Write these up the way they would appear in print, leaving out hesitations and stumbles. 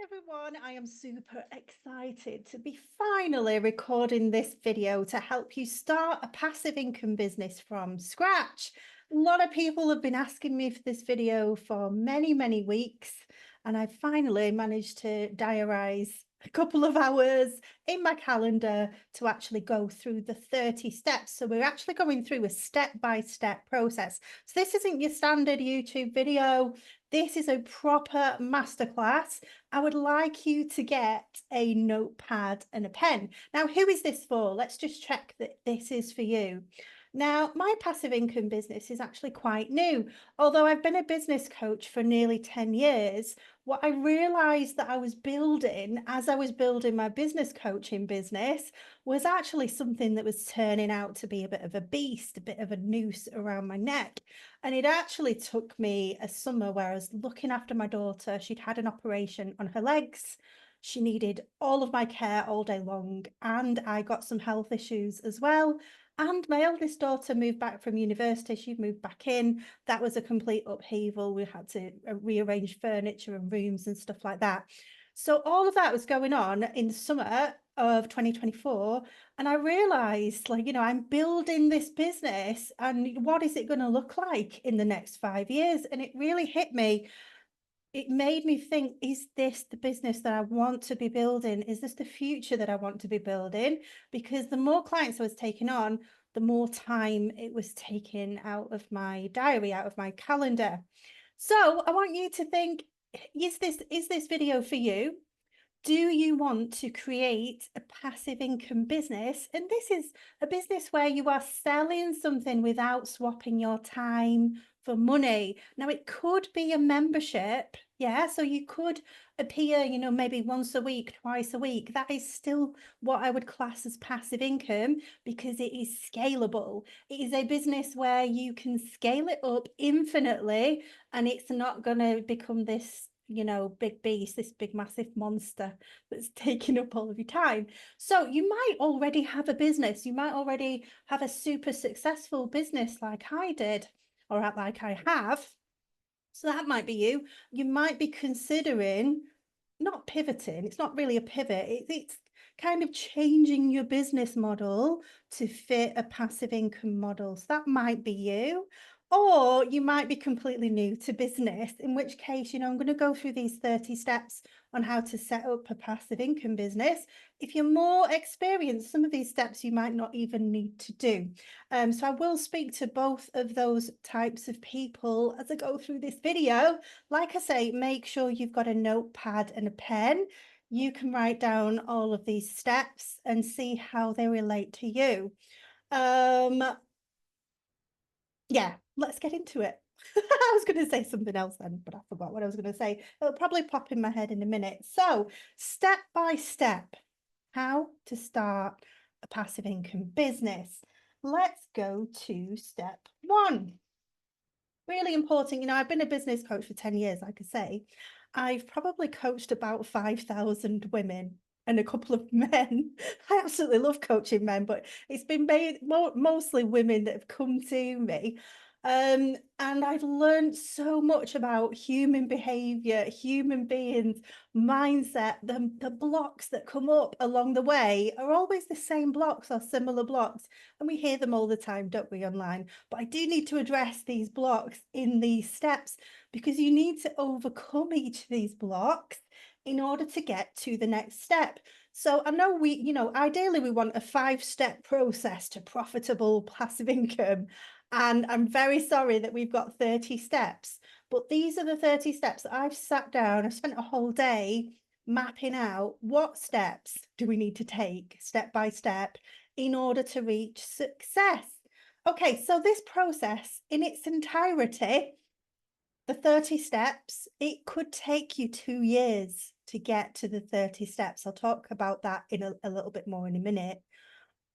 Everyone, I am super excited to be finally recording this video to help you start a passive income business from scratch. A lot of people have been asking me for this video for many weeks, and I finally managed to diarise a couple of hours in my calendar to actually go through the 30 steps. So we're actually going through a step-by-step process. So this isn't your standard YouTube video. This is a proper masterclass. I would like you to get a notepad and a pen. Now, who is this for? Let's just check that this is for you. Now, my passive income business is actually quite new. Although I've been a business coach for nearly 10 years, what I realized that I was building as I was building my business coaching business was actually something that was turning out to be a bit of a beast, a bit of a noose around my neck. And it actually took me a summer where I was looking after my daughter. She'd had an operation on her legs. She needed all of my care all day long. And I got some health issues as well. And my eldest daughter moved back from university. She moved back in. That was a complete upheaval. We had to rearrange furniture and rooms and stuff like that. So all of that was going on in the summer of 2024. And I realized, I'm building this business and what is it going to look like in the next 5 years? And it really hit me. It made me think, is this the business that I want to be building? Is this the future that I want to be building? Because the more clients I was taking on, the more time it was taken out of my diary, out of my calendar. So I want you to think, is this video for you? Do you want to create a passive income business? And this is a business where you are selling something without swapping your time for money. Now, it could be a membership. Yeah, so you could appear, maybe once a week, twice a week. That is still what I would class as passive income because it is scalable. It is a business where you can scale it up infinitely and it's not going to become this big beast, this big massive monster that's taking up all of your time. So you might already have a business. You might already have a super successful business like I did, or like I have. So that might be you. You might be considering not pivoting. It's not really a pivot. It's kind of changing your business model to fit a passive income model. So that might be you. Or you might be completely new to business, in which case, I'm going to go through these 30 steps on how to set up a passive income business. If you're more experienced, some of these steps you might not even need to do. So I will speak to both of those types of people as I go through this video. Like I say, make sure you've got a notepad and a pen. You can write down all of these steps and see how they relate to you. Yeah, let's get into it. I was going to say something else then, but I forgot what I was going to say. It'll probably pop in my head in a minute. So, step by step, how to start a passive income business. Let's go to step one. Really important. I've been a business coach for 10 years, like I say. I've probably coached about 5,000 women and a couple of men. I absolutely love coaching men, but it's been mostly women that have come to me. And I've learned so much about human behavior, human beings, mindset. The blocks that come up along the way are always the same blocks or similar blocks. And we hear them all the time, don't we, online? But I do need to address these blocks in these steps because you need to overcome each of these blocks in order to get to the next step. So I know ideally we want a 5-step process to profitable passive income. And I'm very sorry that we've got 30 steps, but these are the 30 steps that I've sat down. I've spent a whole day mapping out what steps do we need to take step by step in order to reach success. Okay, so this process in its entirety, the 30 steps, it could take you 2 years to get to the 30 steps. I'll talk about that in a little bit more in a minute.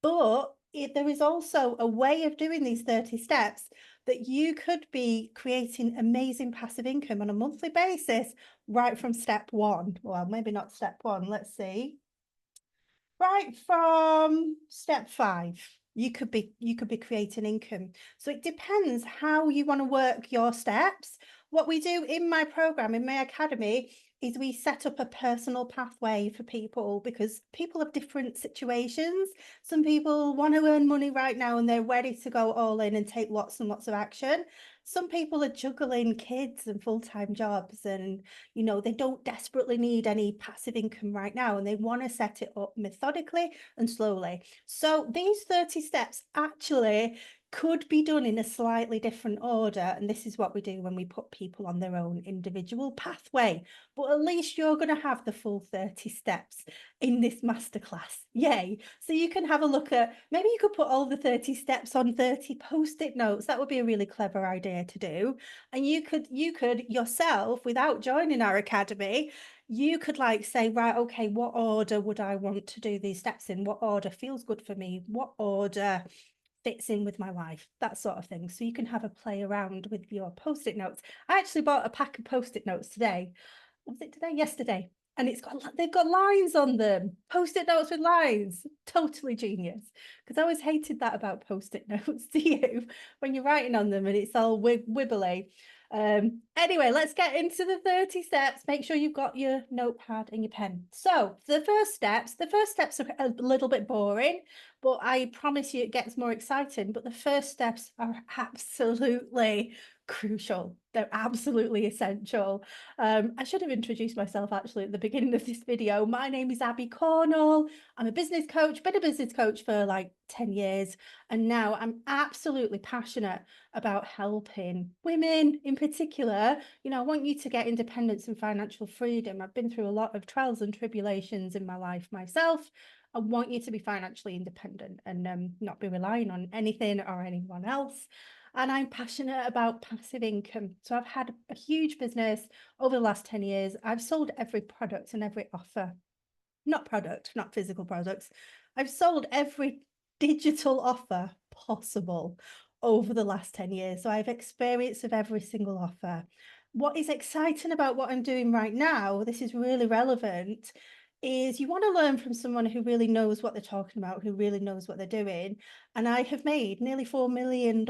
But there is also a way of doing these 30 steps that you could be creating amazing passive income on a monthly basis right from step one. Well, maybe not step one. Let's see. Right from step 5. you could be creating income. So it depends how you want to work your steps. What we do in my program, in my academy, is we set up a personal pathway for people because people have different situations. Some people want to earn money right now and they're ready to go all in and take lots and lots of action. Some people are juggling kids and full-time jobs and, you know, they don't desperately need any passive income right now and they want to set it up methodically and slowly. So these 30 steps actually could be done in a slightly different order. And this is what we do when we put people on their own individual pathway. But at least you're going to have the full 30 steps in this masterclass. Yay. So you can have a look at, maybe you could put all the 30 steps on 30 Post-it notes. That would be a really clever idea to do. And you could yourself, without joining our academy, you could like say, right, okay, what order would I want to do these steps in? What order feels good for me? What order fits in with my life? That sort of thing. So you can have a play around with your Post-it notes. I actually bought a pack of Post-it notes today. Was it today? Yesterday. And they've got lines on them. Post-it notes with lines. Totally genius. Because I always hated that about Post-it notes, do you? When you're writing on them and it's all wibbly. Anyway, let's get into the 30 steps. Make sure you've got your notepad and your pen. So the first steps are a little bit boring, but I promise you it gets more exciting. But the first steps are absolutely crucial. They're absolutely essential. I should have introduced myself actually at the beginning of this video. My name is Abby Cornell. I'm a business coach, been a business coach for like 10 years. And now I'm absolutely passionate about helping women in particular. You know, I want you to get independence and financial freedom. I've been through a lot of trials and tribulations in my life myself. I want you to be financially independent and not be relying on anything or anyone else. And I'm passionate about passive income. So I've had a huge business over the last 10 years. I've sold every product and every offer, not physical products. I've sold every digital offer possible over the last 10 years. So I have experience of every single offer. What is exciting about what I'm doing right now, this is really relevant, is you want to learn from someone who really knows what they're talking about, who really knows what they're doing. And I have made nearly $4 million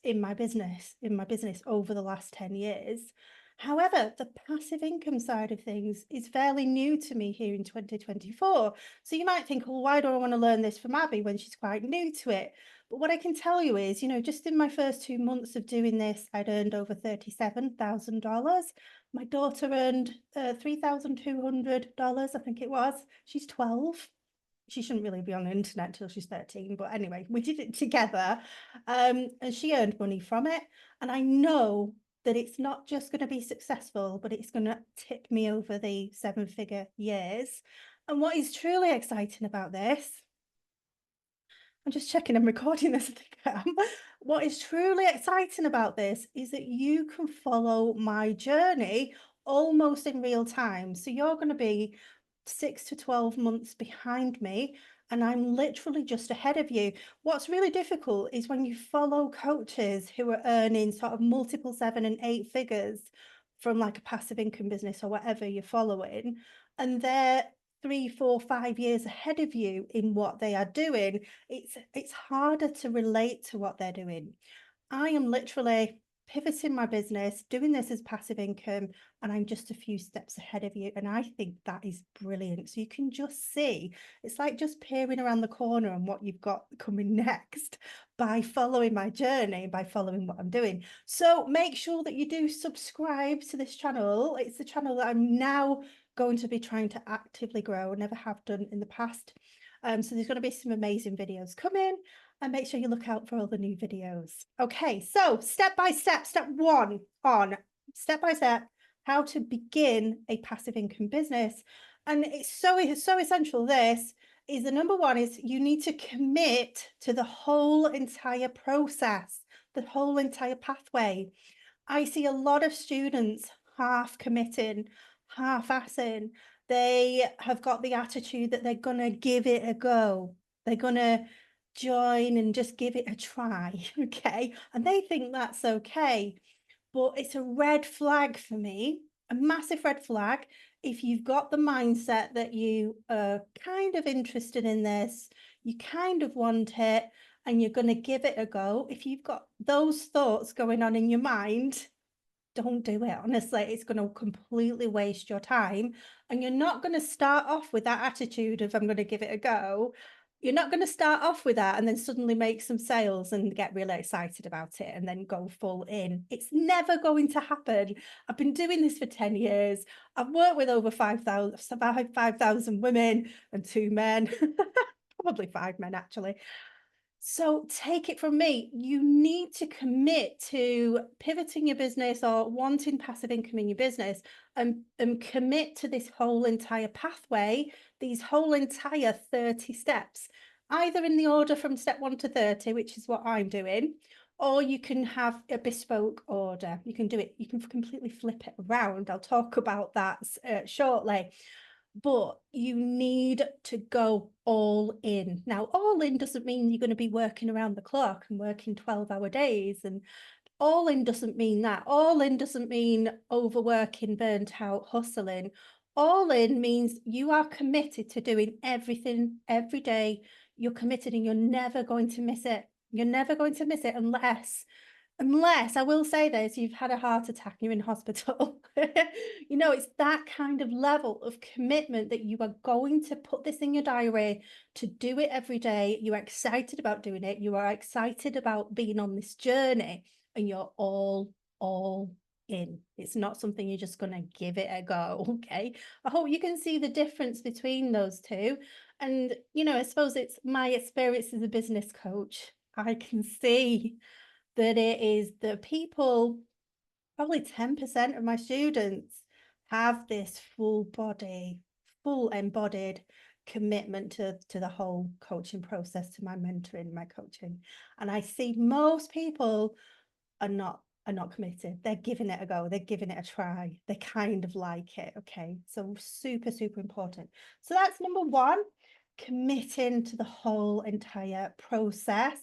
in my business over the last 10 years. However, the passive income side of things is fairly new to me here in 2024. So you might think, well, why do I want to learn this from Abby when she's quite new to it? But what I can tell you is, you know, just in my first 2 months of doing this, I'd earned over $37,000. My daughter earned $3,200, I think it was. She's 12. She shouldn't really be on the internet till she's 13, but anyway, we did it together. And she earned money from it. And I know that it's not just going to be successful, but it's going to tip me over the 7-figure years. And what is truly exciting about this, I'm just checking I'm recording this, I think I am. What is truly exciting about this is that you can follow my journey almost in real time. So you're going to be 6 to 12 months behind me, and I'm literally just ahead of you. What's really difficult is when you follow coaches who are earning sort of multiple 7 and 8 figures from like a passive income business or whatever you're following, and they're 3, 4, 5 years ahead of you in what they are doing. It's harder to relate to what they're doing. I am literally pivoting my business, doing this as passive income, and I'm just a few steps ahead of you. And I think that is brilliant. So you can just see, it's like just peering around the corner on what you've got coming next by following my journey, by following what I'm doing. So make sure that you do subscribe to this channel. It's the channel that I'm now going to be trying to actively grow. I never have done in the past. So there's going to be some amazing videos coming, and make sure you look out for all the new videos. Okay, so step by step, step by step, how to begin a passive income business. And it's so essential. This is the number one is you need to commit to the whole entire process, the whole entire pathway. I see a lot of students half committing, half-assing. They have got the attitude that they're going to give it a go. They're going to join and just give it a try, okay? And they think that's okay. But it's a red flag for me, a massive red flag, if you've got the mindset that you are kind of interested in this, you kind of want it and you're going to give it a go. If you've got those thoughts going on in your mind, don't do it. Honestly, it's going to completely waste your time. And you're not going to start off with that attitude of, I'm going to give it a go. You're not going to start off with that and then suddenly make some sales and get really excited about it and then go full in. It's never going to happen. I've been doing this for 10 years. I've worked with over 5,000 women and 2 men, probably 5 men actually. So take it from me, you need to commit to pivoting your business or wanting passive income in your business and commit to this whole entire pathway, these whole entire 30 steps, either in the order from step 1 to 30, which is what I'm doing, or you can have a bespoke order. You can do it, you can completely flip it around. I'll talk about that shortly. But you need to go all in. Now, all in doesn't mean you're going to be working around the clock and working 12-hour days. And all in doesn't mean that. All in doesn't mean overworking, burnt out, hustling. All in means you are committed to doing everything every day. You're committed and you're never going to miss it. You're never going to miss it unless I will say this, you've had a heart attack, you're in hospital. You know, it's that kind of level of commitment that you are going to put this in your diary to do it every day. You're excited about doing it. You are excited about being on this journey and you're all in. It's not something you're just going to give it a go. Okay. I hope you can see the difference between those two. And, you know, I suppose it's my experience as a business coach. I can see that it is the people, probably 10% of my students have this full body, full embodied commitment to the whole coaching process, to my mentoring, my coaching. And I see most people are not committed. They're giving it a go. They're giving it a try. They kind of like it. Okay. So super, super important. So that's number 1, committing to the whole entire process.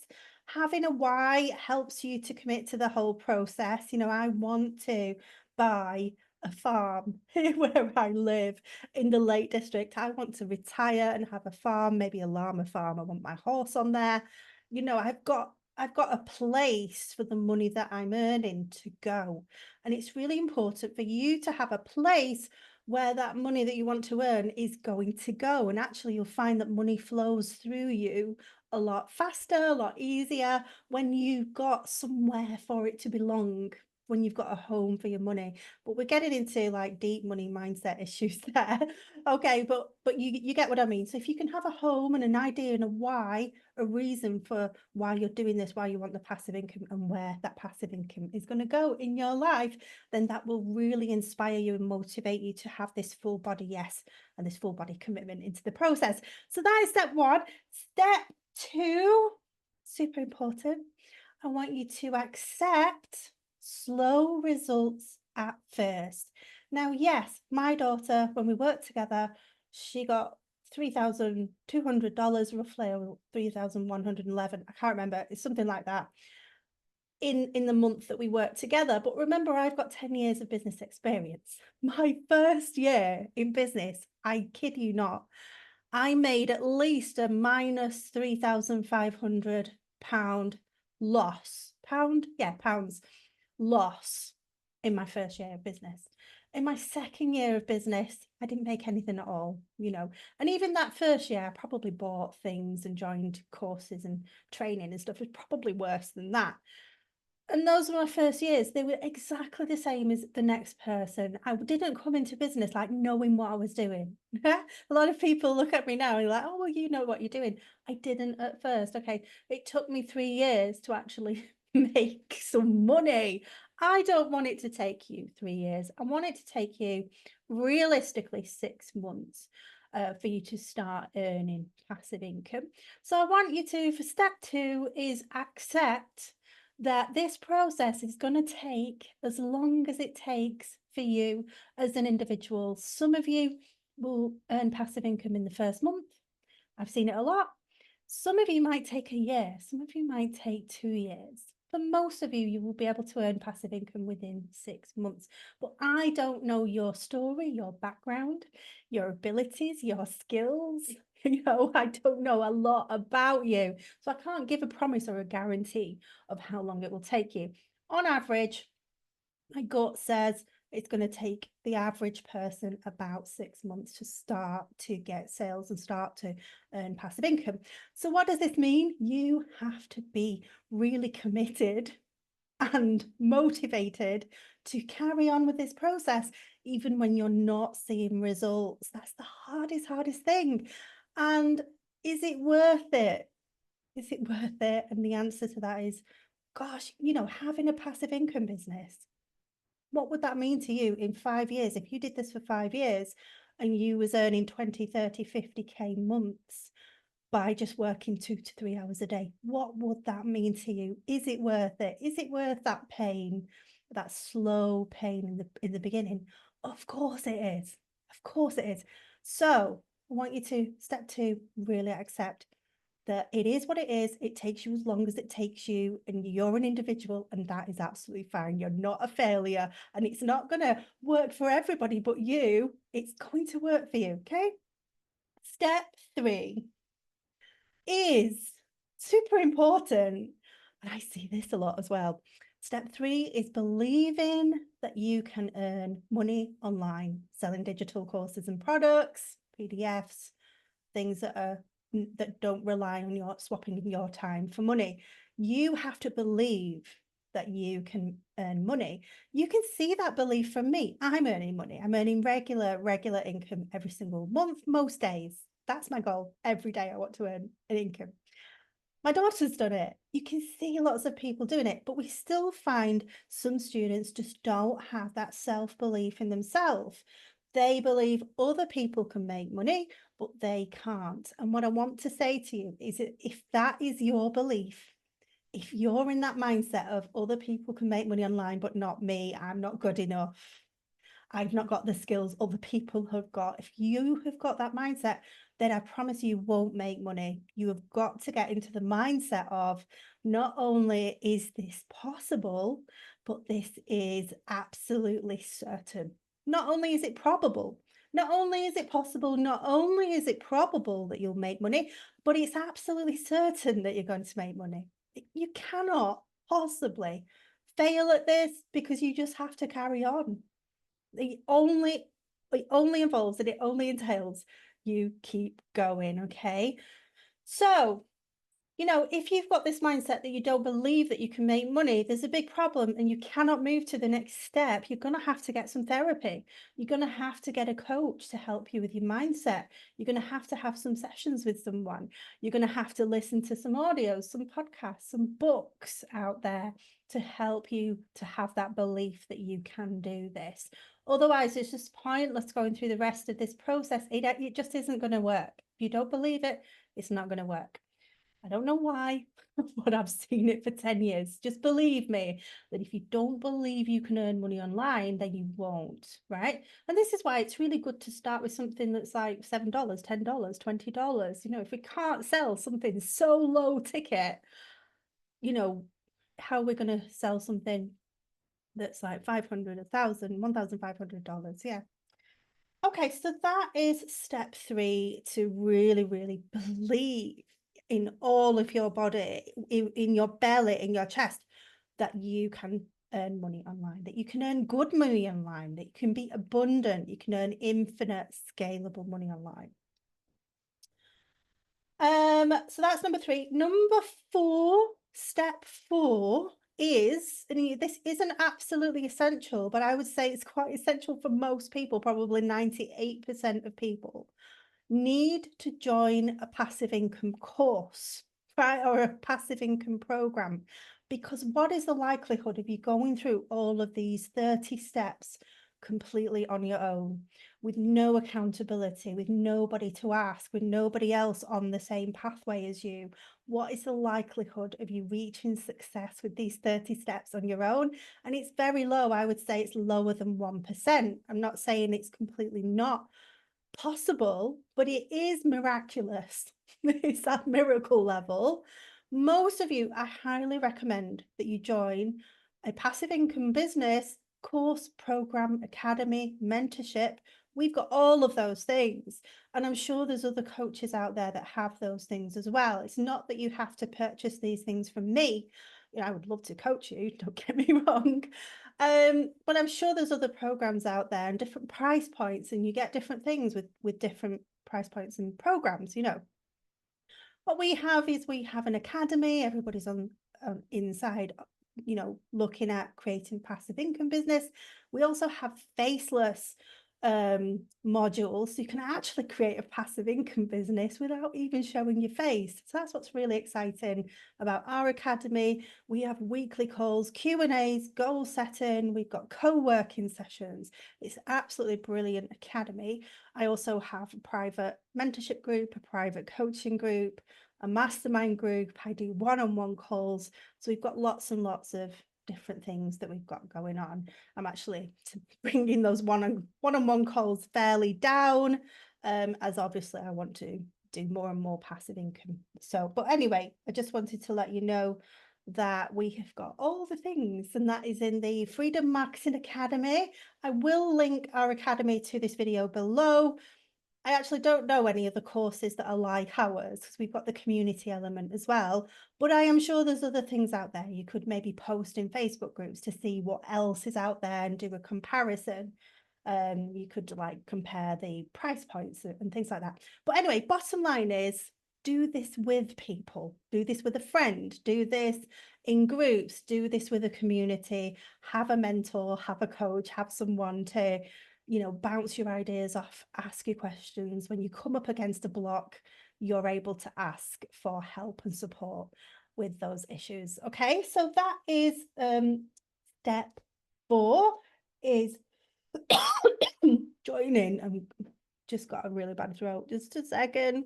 Having a why helps you to commit to the whole process. You know, I want to buy a farm where I live in the Lake District. I want to retire and have a farm, maybe a llama farm. I want my horse on there. You know, I've got a place for the money that I'm earning to go. And it's really important for you to have a place where that money that you want to earn is going to go. And actually, you'll find that money flows through you a lot faster, a lot easier when you've got somewhere for it to belong, when you've got a home for your money. But we're getting into like deep money mindset issues there. Okay, but you get what I mean. So if you can have a home and an idea and a why, a reason for why you're doing this, why you want the passive income and where that passive income is going to go in your life, then that will really inspire you and motivate you to have this full body yes and this full body commitment into the process. So that is step 1. Step 2, super important. I want you to accept slow results at first. Now, yes, my daughter, when we worked together, she got $3,200 roughly, or 3,111. I can't remember. It's something like that in the month that we worked together. But remember, I've got 10 years of business experience. My first year in business, I kid you not, I made at least a minus £3,500 loss. Pounds loss in my first year of business. In my second year of business, I didn't make anything at all, you know. And even that first year, I probably bought things and joined courses and training and stuff. It was probably worse than that. And those were my first years. They were exactly the same as the next person. I didn't come into business like knowing what I was doing. A lot of people look at me now and are like, oh, well, you know what you're doing. I didn't at first. Okay. It took me 3 years to actually make some money. I don't want it to take you 3 years. I want it to take you realistically 6 months for you to start earning passive income. So I want you to, for step 2, is accept that this process is going to take as long as it takes for you as an individual. Some of you will earn passive income in the first month. I've seen it a lot. Some of you might take a year. Some of you might take 2 years. For most of you, you will be able to earn passive income within 6 months. But I don't know your story, your background, your abilities, your skills, I don't know a lot about you. So I can't give a promise or a guarantee of how long it will take you. On average, my gut says it's going to take the average person about 6 months to start to get sales and start to earn passive income. So what does this mean? You have to be really committed and motivated to carry on with this process, even when you're not seeing results. That's the hardest thing. And is it worth it? Is it worth it? And the answer to that is, gosh, having a passive income business, what would that mean to you in 5 years? If you did this for 5 years and you was earning 20, 30, 50K months by just working 2 to 3 hours a day, what would that mean to you? Is it worth it? Is it worth that pain, that slow pain in the beginning? Of course it is. Of course it is. So I want you to, step 2, really accept that it is what it is. It takes you as long as it takes you, and you're an individual, and that is absolutely fine. You're not a failure, and it's not going to work for everybody but you. It's going to work for you, okay? Step 3 is super important, and I see this a lot as well. Step 3 is believing that you can earn money online, selling digital courses and products, PDFs, things that don't rely on your swapping your time for money. You have to believe that you can earn money. You can see that belief from me. I'm earning money. I'm earning regular income every single month, most days. That's my goal. Every day I want to earn an income. My daughter's done it. You can see lots of people doing it, but we still find some students just don't have that self-belief in themselves. They believe other people can make money, but they can't. And what I want to say to you is that if that is your belief, if you're in that mindset of other people can make money online, but not me, I'm not good enough, I've not got the skills other people have got. If you have got that mindset, then I promise you won't make money. You have got to get into the mindset of, not only is this possible, but this is absolutely certain. Not only is it probable, not only is it possible, not only is it probable that you'll make money, but it's absolutely certain that you're going to make money. You cannot possibly fail at this, because you just have to carry on. It only involves, and it only entails, you keep going, okay? So, if you've got this mindset that you don't believe that you can make money, there's a big problem, and you cannot move to the next step. You're going to have to get some therapy. You're going to have to get a coach to help you with your mindset. You're going to have some sessions with someone. You're going to have to listen to some audios, some podcasts, some books out there to help you to have that belief that you can do this. Otherwise, it's just pointless going through the rest of this process. It just isn't going to work. If you don't believe it, it's not going to work. I don't know why, but I've seen it for 10 years. Just believe me that if you don't believe you can earn money online, then you won't, right? And this is why it's really good to start with something that's like $7, $10, $20. If we can't sell something so low ticket, how we're going to sell something that's like $500, $1,000, $1,500. Yeah. Okay, so that is step 3, to really, really believe in all of your body, in your belly, in your chest, that you can earn money online, that you can earn good money online, that you can be abundant, you can earn infinite scalable money online. So that's number 3. Number 4, step 4 is, and this isn't absolutely essential, but I would say it's quite essential for most people, probably 98% of people need to join a passive income course, right? Or a passive income program. Because what is the likelihood of you going through all of these 30 steps completely on your own, with no accountability, with nobody to ask, with nobody else on the same pathway as you? What is the likelihood of you reaching success with these 30 steps on your own? And it's very low. I would say it's lower than 1%. I'm not saying it's completely not possible, but it is miraculous. It's at miracle level. Most of you, I highly recommend that you join a passive income business course, program, academy, mentorship. We've got all of those things. And I'm sure there's other coaches out there that have those things as well. It's not that you have to purchase these things from me. You know, I would love to coach you, don't get me wrong. But I'm sure there's other programs out there and different price points, and you get different things with different price points and programs, you know. What we have is we have an academy, everybody's on inside, you know, looking at creating passive income business. We also have faceless modules, so you can actually create a passive income business without even showing your face. So that's what's really exciting about our academy. We have weekly calls, Q&As, goal setting, we've got co-working sessions. It's absolutely brilliant academy. I also have a private mentorship group, a private coaching group, a mastermind group. I do one-on-one calls. So we've got lots and lots of different things that we've got going on. I'm actually bringing those one-on-one calls fairly down, as obviously I want to do more and more passive income. So, but anyway, I just wanted to let you know that we have got all the things, and that is in the Freedom Marketing Academy. I will link our academy to this video below. I actually don't know any of the courses that are like ours, because we've got the community element as well, but I am sure there's other things out there. You could maybe post in Facebook groups to see what else is out there and do a comparison. You could like compare the price points and things like that. But anyway, bottom line is, do this with people, do this with a friend, do this in groups, do this with a community, have a mentor, have a coach, have someone to, you know, bounce your ideas off, ask your questions. When you come up against a block, you're able to ask for help and support with those issues. Okay, so that is step 4 is joining. I've just got a really bad throat. Just a second.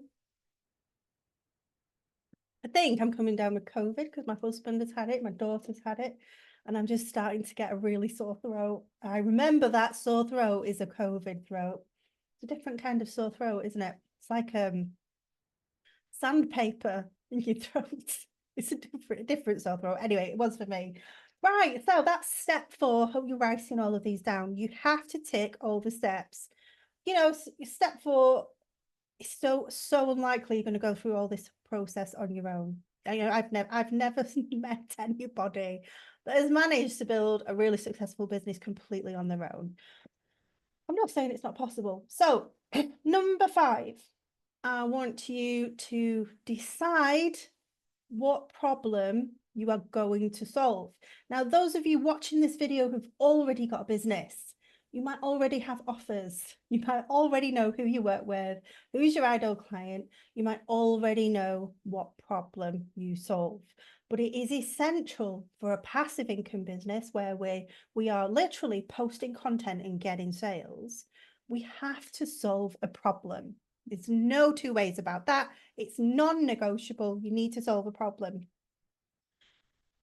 I think I'm coming down with COVID because my husband has had it, my daughter's had it, and I'm just starting to get a really sore throat. I remember that sore throat is a COVID throat. It's a different kind of sore throat, isn't it? It's like sandpaper in your throat. It's a different sore throat. Anyway, it was for me. Right, so that's step 4. Hope you're writing all of these down. You have to tick all the steps. You know, step 4, it's so unlikely you're going to go through all this process on your own. You know, I've never met anybody that has managed to build a really successful business completely on their own. I'm not saying it's not possible. So number 5, I want you to decide what problem you are going to solve. Now, those of you watching this video who've already got a business, you might already have offers. You might already know who you work with, who's your ideal client. You might already know what problem you solve. But it is essential for a passive income business where we are literally posting content and getting sales. We have to solve a problem. There's no two ways about that. It's non-negotiable. You need to solve a problem.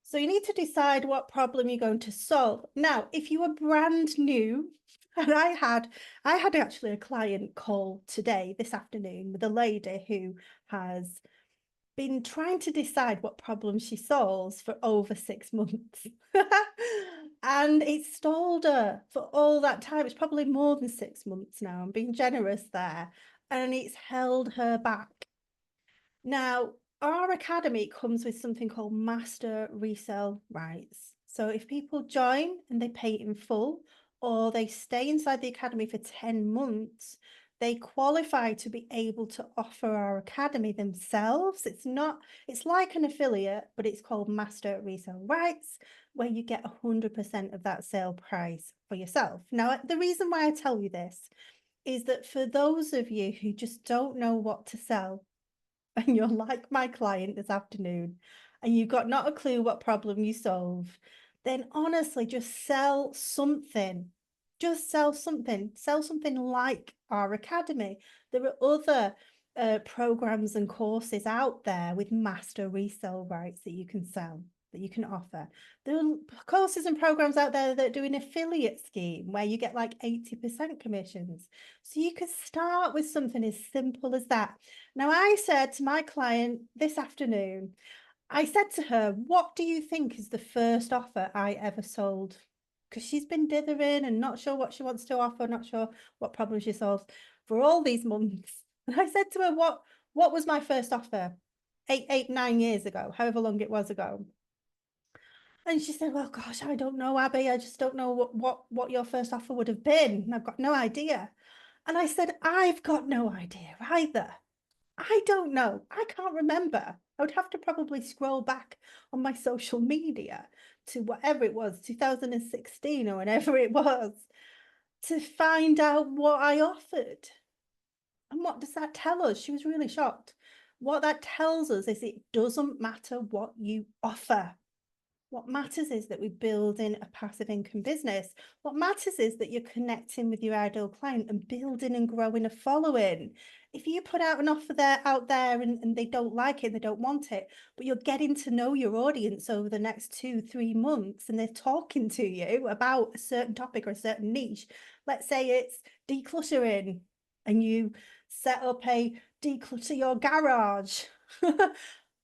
So you need to decide what problem you're going to solve. Now, if you are brand new, and I had actually a client call today, this afternoon, with a lady who has been trying to decide what problem she solves for over 6 months. And it stalled her for all that time. It's probably more than 6 months now. I'm being generous there. And it's held her back. Now, our academy comes with something called master resale rights. So if people join and they pay in full, or they stay inside the academy for 10 months, they qualify to be able to offer our academy themselves. It's like an affiliate, but it's called master resale rights, where you get 100% of that sale price for yourself. Now, the reason why I tell you this is that for those of you who just don't know what to sell, and you're like my client this afternoon, and you've got not a clue what problem you solve, then honestly, just sell something. Just sell something. Sell something like our academy. There are other programs and courses out there with master resale rights that you can sell, that you can offer. There are courses and programs out there that do an affiliate scheme where you get like 80% commissions. So you could start with something as simple as that. Now, I said to my client this afternoon, I said to her, what do you think is the first offer I ever sold? because she's been dithering and not sure what she wants to offer, not sure what problem she solves for all these months. And I said to her, what was my first offer? 9 years ago, however long it was ago. And she said, well, gosh, I don't know, Abby. I just don't know what your first offer would have been. And I've got no idea. And I said, I've got no idea either. I don't know. I can't remember. I would have to probably scroll back on my social media to whatever it was, 2016 or whenever it was, to find out what I offered. And what does that tell us? She was really shocked. What that tells us is it doesn't matter what you offer. What matters is that we're building a passive income business. What matters is that you're connecting with your ideal client and building and growing a following. If you put out an offer out there and they don't like it, they don't want it, but you're getting to know your audience over the next 2-3 months and they're talking to you about a certain topic or a certain niche. Let's say it's decluttering and you set up a declutter your garage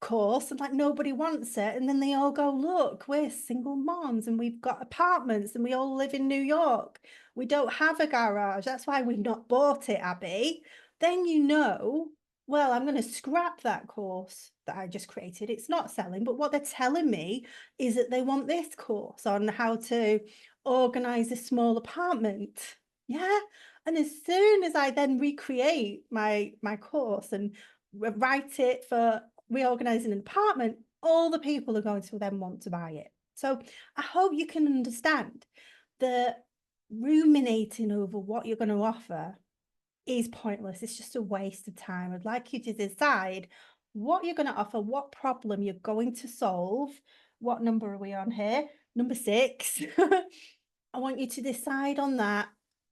course and like nobody wants it, and then they all go, look, we're single moms and we've got apartments and we all live in New York, we don't have a garage, that's why we've not bought it, Abby. Then you know, well, I'm going to scrap that course that I just created. It's not selling, but what they're telling me is that they want this course on how to organize a small apartment. Yeah. And as soon as I then recreate my course and write it for reorganizing an apartment, all the people are going to then want to buy it. So I hope you can understand that ruminating over what you're going to offer is pointless. It's just a waste of time. I'd like you to decide what you're going to offer, what problem you're going to solve. What number are we on here? Number 6. I want you to decide on that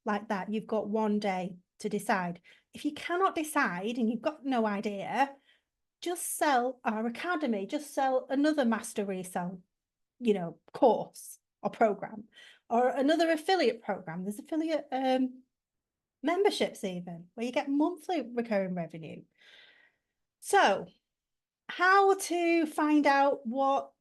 like that. You've got one day to decide. If you cannot decide and you've got no idea, just sell our academy, just sell another master resale, course or program, or another affiliate program. There's affiliate memberships even, where you get monthly recurring revenue. So how to find out what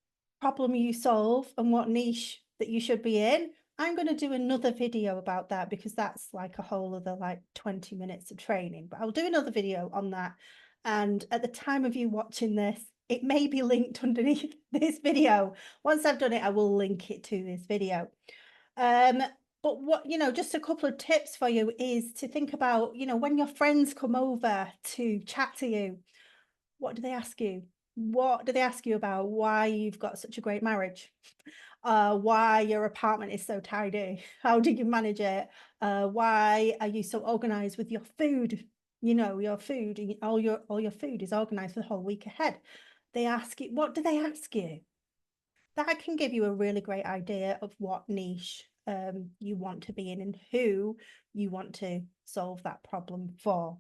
problem you solve and what niche that you should be in, I'm going to do another video about that, because that's like a whole other 20 minutes of training, but I'll do another video on that. And at the time of you watching this, it may be linked underneath this video. Once I've done it, I will link it to this video. But what, just a couple of tips for you is to think about, when your friends come over to chat to you, what do they ask you? What do they ask you about? Why you've got such a great marriage? Why your apartment is so tidy? How do you manage it? Why are you so organized with your food? Your food, all your food is organized for the whole week ahead. They ask you, what do they ask you? That can give you a really great idea of what niche you want to be in and who you want to solve that problem for.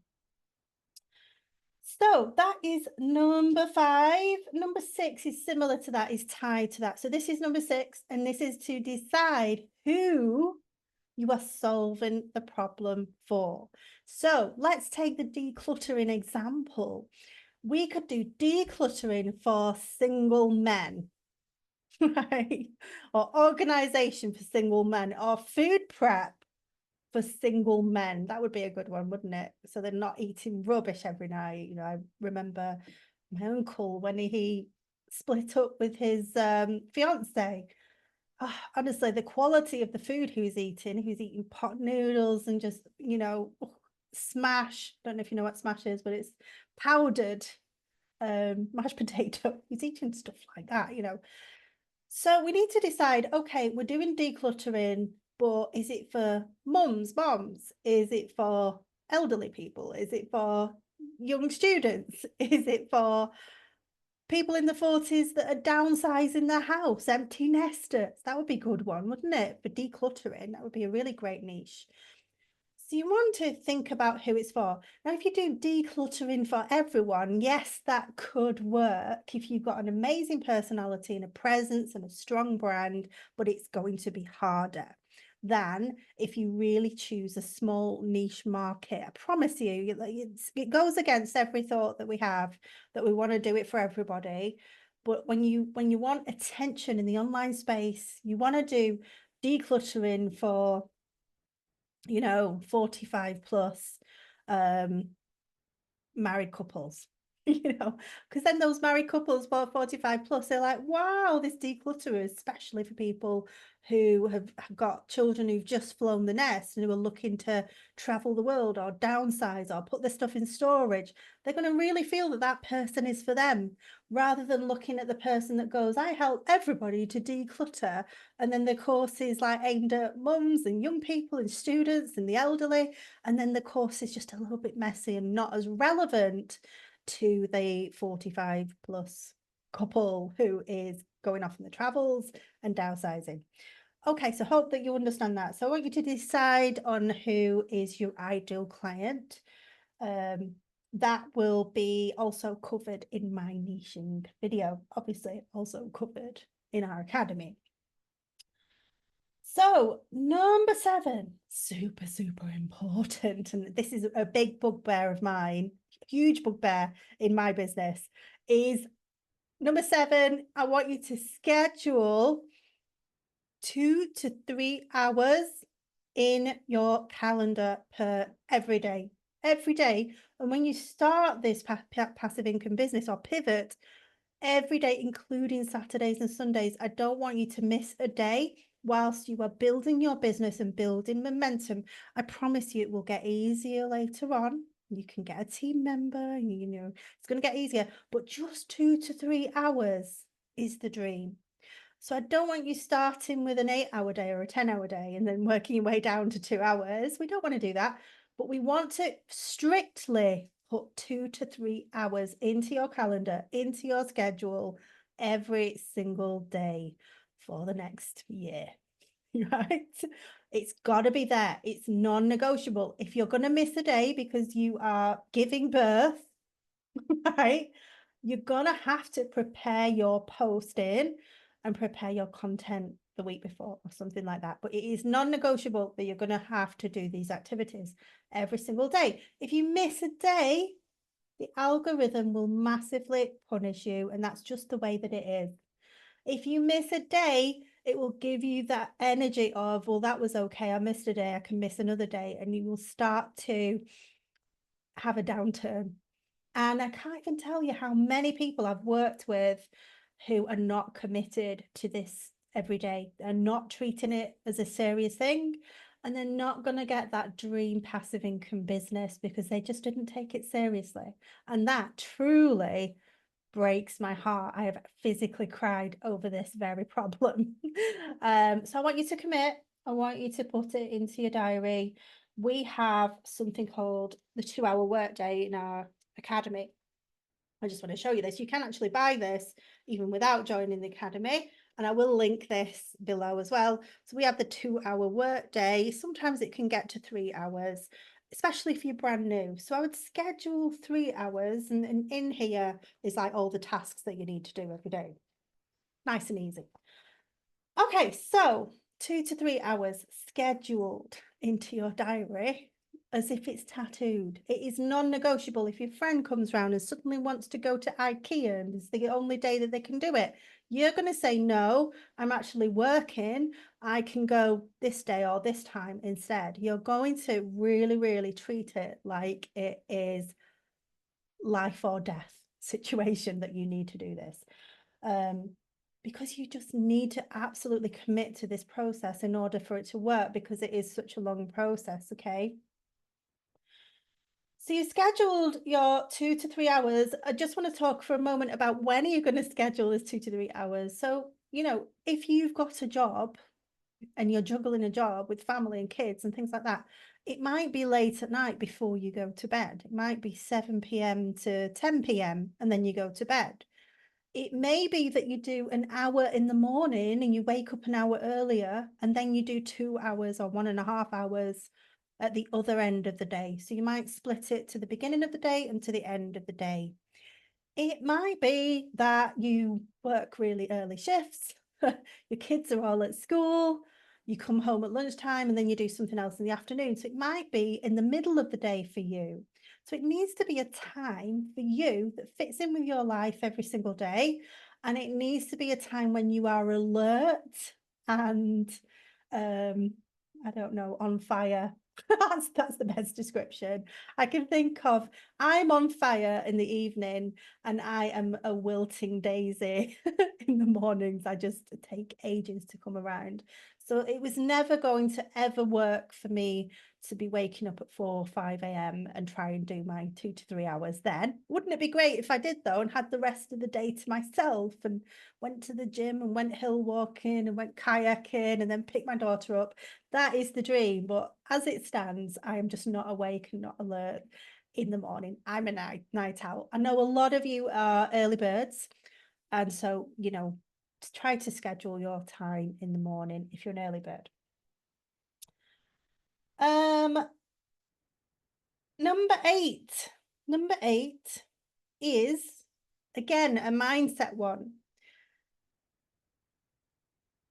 So that is number 5. Number 6 is similar to that, is tied to that. So this is number 6, and this is to decide who you are solving the problem for. So let's take the decluttering example. We could do decluttering for single men, right? Or organization for single men, or food prep for single men. That would be a good one, wouldn't it? So they're not eating rubbish every night. I remember my uncle when he split up with his fiance. Oh, honestly, the quality of the food he was eating pot noodles and just, smash. Don't know if you know what smash is, but it's powdered mashed potato. He's eating stuff like that, So we need to decide, okay, we're doing decluttering, but is it for mums, moms? Is it for elderly people? Is it for young students? Is it for people in the 40s that are downsizing their house, empty nesters? That would be a good one, wouldn't it? For decluttering, that would be a really great niche. So you want to think about who it's for. Now, if you do decluttering for everyone, yes, that could work if you've got an amazing personality and a presence and a strong brand, but it's going to be harder than if you really choose a small niche market. I promise you, it goes against every thought that we have, that we want to do it for everybody. But when you want attention in the online space, you want to do decluttering for, 45 plus married couples, because then those married couples, 45 plus, they're like, wow, this declutter, especially for people who have got children who've just flown the nest and who are looking to travel the world or downsize or put their stuff in storage. They're going to really feel that that person is for them, rather than looking at the person that goes, I help everybody to declutter. And then the course is like aimed at mums and young people and students and the elderly. And then the course is just a little bit messy and not as relevant to the 45 plus couple who is going off on the travels and downsizing. Okay, so hope that you understand that. So I want you to decide on who is your ideal client. That will be also covered in my niching video, obviously also covered in our academy. So number 7, super, super important, and this is a big bugbear of mine, huge bugbear in my business, is number 7, I want you to schedule 2 to 3 hours in your calendar per every day. And when you start this passive income business or pivot, every day, including Saturdays and Sundays, I don't want you to miss a day whilst you are building your business and building momentum. I promise you it will get easier later on. You can get a team member, it's going to get easier, but just 2 to 3 hours is the dream. So I don't want you starting with an 8-hour day or a 10-hour day and then working your way down to 2 hours. We don't want to do that, but we want to strictly put 2 to 3 hours into your calendar, into your schedule every single day for the next year, right? It's got to be there. It's non-negotiable. If you're going to miss a day because you are giving birth, right, you're going to have to prepare your posting and prepare your content the week before or something like that. But it is non-negotiable that you're going to have to do these activities every single day. If you miss a day, the algorithm will massively punish you, and that's just the way that it is. If you miss a day, it will give you that energy of, well, that was okay, I missed a day, I can miss another day, and you will start to have a downturn. And I can't even tell you how many people I've worked with who are not committed to this every day. They're not treating it as a serious thing, and they're not going to get that dream passive income business because they just didn't take it seriously. And that truly breaks my heart. I have physically cried over this very problem. So I want you to commit. I want you to put it into your diary. We have something called the 2-hour workday in our academy. I just want to show you this. You can actually buy this even without joining the academy, and I will link this below as well. So we have the 2-hour workday. Sometimes it can get to 3 hours, especially if you're brand new. So I would schedule 3 hours, and in here is like all the tasks that you need to do every day. Nice and easy. Okay, so 2 to 3 hours scheduled into your diary as if it's tattooed. It is non-negotiable. If your friend comes around and suddenly wants to go to IKEA and it's the only day that they can do it, you're going to say, no, I'm actually working. I can go this day or this time instead. You're going to really, really treat it like it is life or death situation that you need to do this. Because you just need to absolutely commit to this process in order for it to work, because it is such a long process, okay? So you scheduled your 2 to 3 hours. I just want to talk for a moment about when are you going to schedule this 2 to 3 hours. So, if you've got a job and you're juggling a job with family and kids and things like that, it might be late at night before you go to bed. It might be 7 p.m. to 10 p.m. and then you go to bed. It may be that you do an hour in the morning and you wake up an hour earlier, and then you do 2 hours or 1.5 hours at the other end of the day. So you might split it to the beginning of the day and to the end of the day. It might be that you work really early shifts, your kids are all at school, you come home at lunchtime, and then you do something else in the afternoon. So it might be in the middle of the day for you. So it needs to be a time for you that fits in with your life every single day. And it needs to be a time when you are alert and I don't know, on fire. That's the best description I can think of. I'm on fire in the evening and I am a wilting daisy in the mornings. I just take ages to come around. So it was never going to ever work for me to be waking up at 4 or 5 a.m. and try and do my 2 to 3 hours then. Wouldn't it be great if I did though, and had the rest of the day to myself and went to the gym and went hill walking and went kayaking and then picked my daughter up? That is the dream. But as it stands, I am just not awake and not alert in the morning. I'm a night owl. I know a lot of you are early birds. And so, try to schedule your time in the morning if you're an early bird. Number eight. Number eight is, again, a mindset one.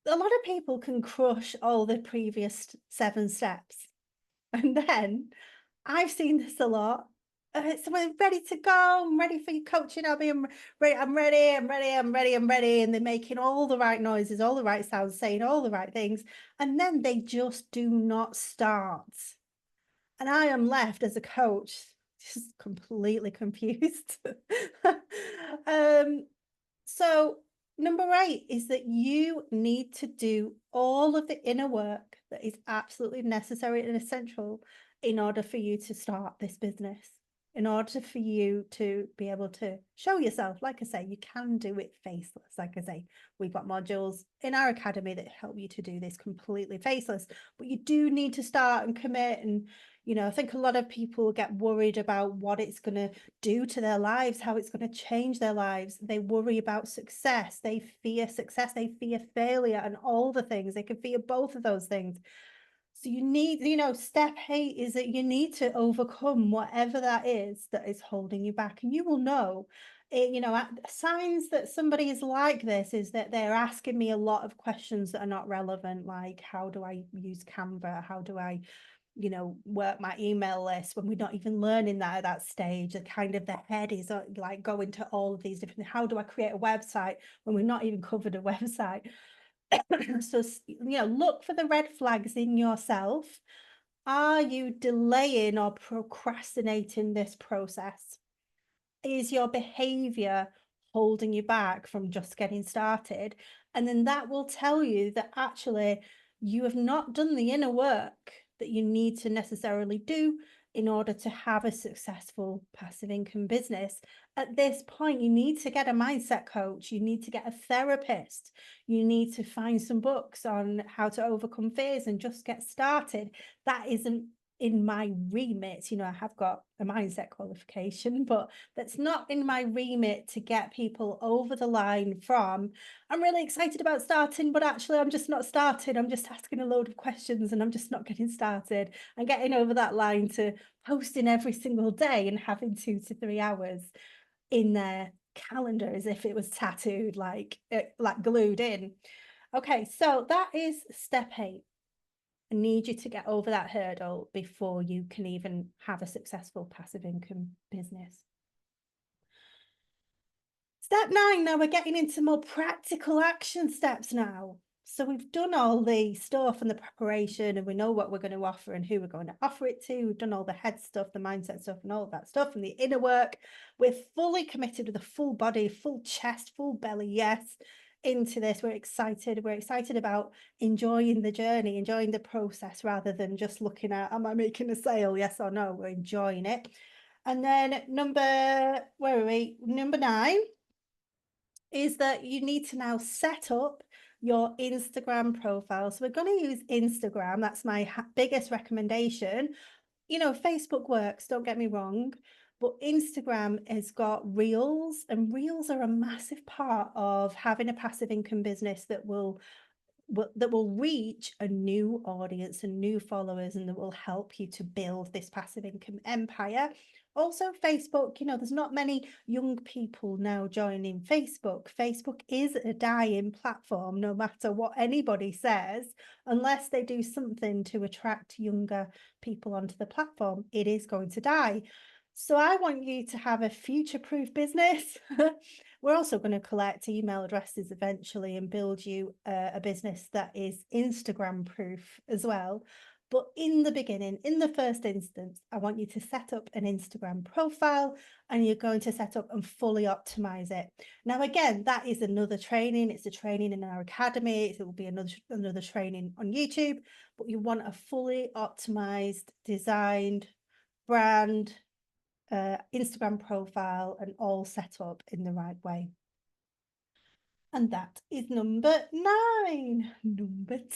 A lot of people can crush all the previous 7 steps. And then I've seen this a lot. So I'm ready to go. I'm ready for your coaching. I'm ready. I'm ready. And they're making all the right noises, all the right sounds, saying all the right things. And then they just do not start. And I am left as a coach, just completely confused. So number 8 is that you need to do all of the inner work that is absolutely necessary and essential in order for you to start this business, in order for you to be able to show yourself. Like I say, you can do it faceless. Like I say, we've got modules in our academy that help you to do this completely faceless, but you do need to start and commit. And I think a lot of people get worried about what it's going to do to their lives, how it's going to change their lives. They worry about success. They fear success. They fear failure and all the things. They can fear both of those things. So you need, step 8 is that you need to overcome whatever that is holding you back. And you will know, signs that somebody is like this is that they're asking me a lot of questions that are not relevant, like how do I use Canva? How do I work my email list, when we're not even learning that at that stage? The kind of the head is like going to all of these different, how do I create a website when we're not even covered a website? So, look for the red flags in yourself. Are you delaying or procrastinating this process? Is your behavior holding you back from just getting started? And then that will tell you that actually you have not done the inner work that you need to necessarily do in order to have a successful passive income business. At this point, you need to get a mindset coach. You need to get a therapist. You need to find some books on how to overcome fears and just get started. That isn't in my remit. I have got a mindset qualification, but that's not in my remit to get people over the line from, I'm really excited about starting, but actually I'm just not started. I'm just asking a load of questions and I'm just not getting started, and getting over that line to posting every single day and having 2 to 3 hours in their calendar as if it was tattooed, like glued in. Okay, so that is step 8. I need you to get over that hurdle before you can even have a successful passive income business. Step 9, now we're getting into more practical action steps now. So we've done all the stuff and the preparation, and we know what we're going to offer and who we're going to offer it to. We've done all the head stuff, the mindset stuff and all that stuff, and the inner work. We're fully committed with a full body, full chest, full belly, yes, into this. We're excited. We're excited about enjoying the journey, enjoying the process, rather than just looking at, am I making a sale? Yes or no? We're enjoying it. And then number 9 is that you need to now set up your Instagram profile. So we're going to use Instagram. That's my biggest recommendation. Facebook works, don't get me wrong, but Instagram has got reels, and reels are a massive part of having a passive income business that will reach a new audience and new followers, and that will help you to build this passive income empire. Also, Facebook, there's not many young people now joining Facebook. Facebook is a dying platform, no matter what anybody says. Unless they do something to attract younger people onto the platform, it is going to die. So I want you to have a future-proof business. We're also going to collect email addresses eventually and build you a business that is Instagram proof as well. But in the beginning, in the first instance, I want you to set up an Instagram profile, and you're going to set up and fully optimize it. Now, again, that is another training. It's a training in our academy. It will be another training on YouTube, but you want a fully optimized, designed brand, Instagram profile, and all set up in the right way. And that is number 9. Number 10,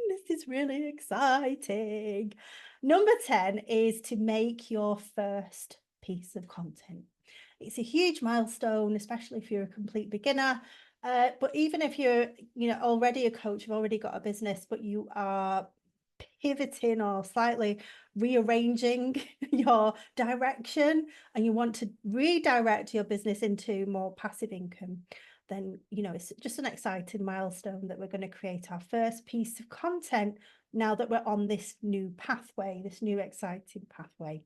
this is really exciting. Number 10 is to make your first piece of content. It's a huge milestone, especially if you're a complete beginner. But even if you're, already a coach, you've already got a business, but you are pivoting or slightly rearranging your direction, and you want to redirect your business into more passive income, then it's just an exciting milestone that we're going to create our first piece of content now that we're on this new pathway, this new exciting pathway.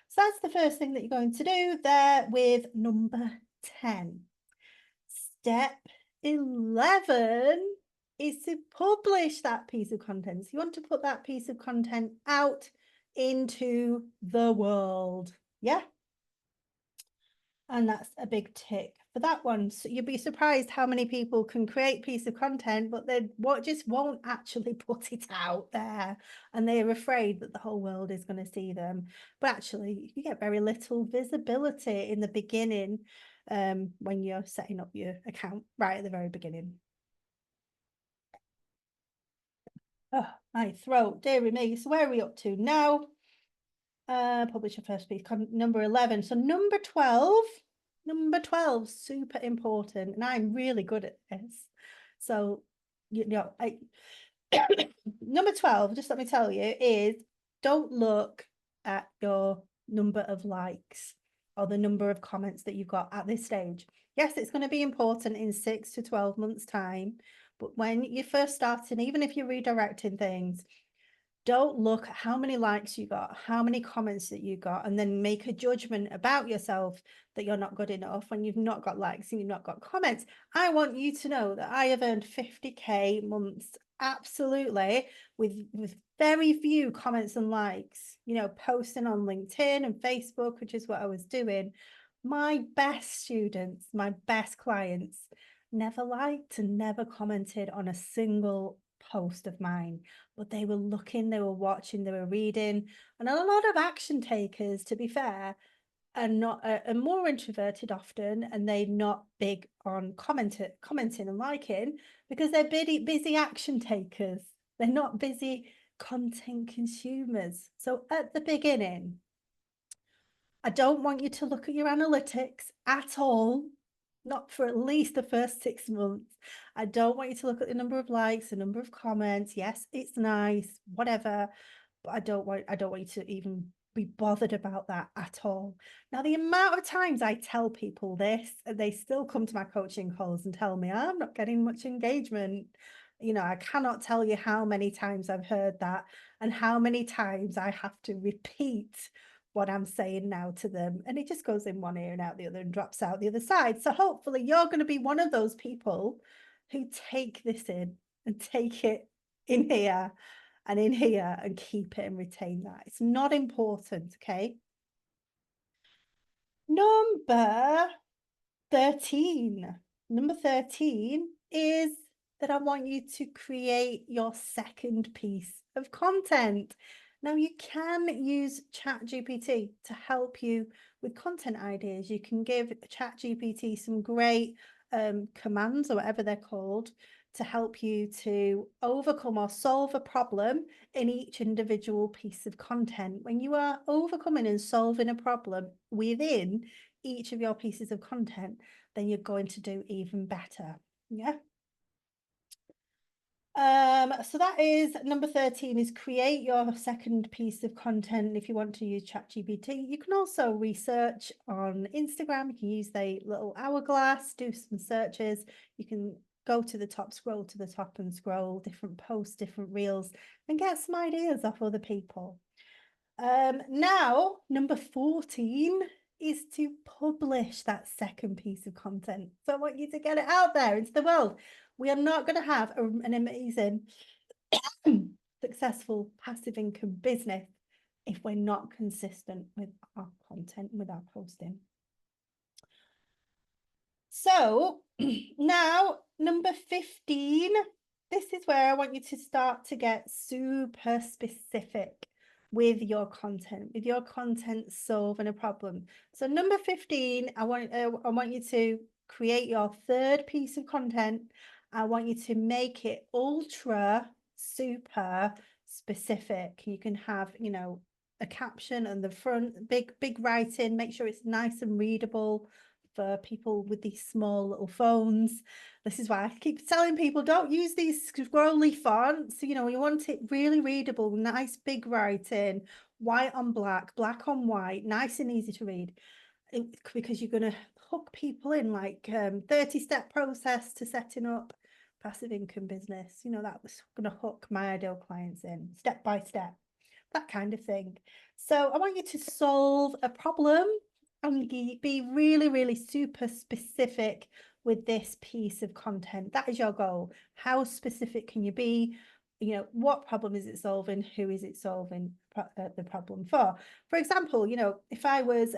So that's the first thing that you're going to do there with number 10. Step 11 is to publish that piece of content. So you want to put that piece of content out into the world. Yeah. And that's a big tick for that one. So you'll be surprised how many people can create a piece of content, but they just won't actually put it out there. And they're afraid that the whole world is going to see them. But actually, you get very little visibility in the beginning when you're setting up your account right at the very beginning. Oh, my throat, dearie me. So where are we up to now? Publish your first piece, number 11. So number 12, super important. And I'm really good at this. So, number 12, just let me tell you, is don't look at your number of likes or the number of comments that you've got at this stage. Yes, it's going to be important in 6 to 12 months' time. But when you're first starting, even if you're redirecting things, don't look at how many likes you got, how many comments that you got, and then make a judgment about yourself that you're not good enough when you've not got likes and you've not got comments. I want you to know that I have earned 50k months, absolutely, with very few comments and likes, posting on LinkedIn and Facebook, which is what I was doing. My best students, my best clients never liked and never commented on a single post of mine, but they were looking, they were watching, they were reading. And a lot of action takers, to be fair, are more introverted often, and they're not big on commenting and liking, because they're busy action takers. They're not busy content consumers. So at the beginning, I don't want you to look at your analytics at all, not for at least the first 6 months. I don't want you to look at the number of likes, the number of comments. Yes, it's nice, whatever, but I don't want you to even be bothered about that at all. Now, the amount of times I tell people this, and they still come to my coaching calls and tell me I'm not getting much engagement. I cannot tell you how many times I've heard that and how many times I have to repeat what I'm saying now to them, and it just goes in one ear and out the other and drops out the other side. So hopefully you're going to be one of those people who take this in and take it in here and in here and keep it and retain that. It's not important, okay? Number 13. Number 13 is that I want you to create your second piece of content. Now, you can use ChatGPT to help you with content ideas. You can give ChatGPT some great commands, or whatever they're called, to help you to overcome or solve a problem in each individual piece of content. When you are overcoming and solving a problem within each of your pieces of content, then you're going to do even better. Yeah. So that is number 13, is create your second piece of content. If you want to use ChatGPT, you can also research on Instagram. You can use the little hourglass, do some searches. You can go to the top, scroll to the top and scroll different posts, different reels, and get some ideas off other people. Now, number 14 is to publish that second piece of content. So I want you to get it out there into the world. We are not going to have an amazing, successful passive income business if we're not consistent with our content, with our posting. So now, number 15, this is where I want you to start to get super specific with your content solving a problem. So number 15, I want you to create your third piece of content. I want you to make it ultra super specific. You can have, you know, a caption on the front, big writing, make sure it's nice and readable for people with these small little phones. This is why I keep telling people, don't use these scrolly fonts. You know, you want it really readable, nice big writing, white on black, black on white, nice and easy to read. Because you're going to hook people in, like 30-step process to setting up passive income business. You know, that was going to hook my ideal clients in step by step, that kind of thing. So I want you to solve a problem and be really, really super specific with this piece of content. That is your goal. How specific can you be? You know, what problem is it solving? Who is it solving the problem for? For example, you know, if I was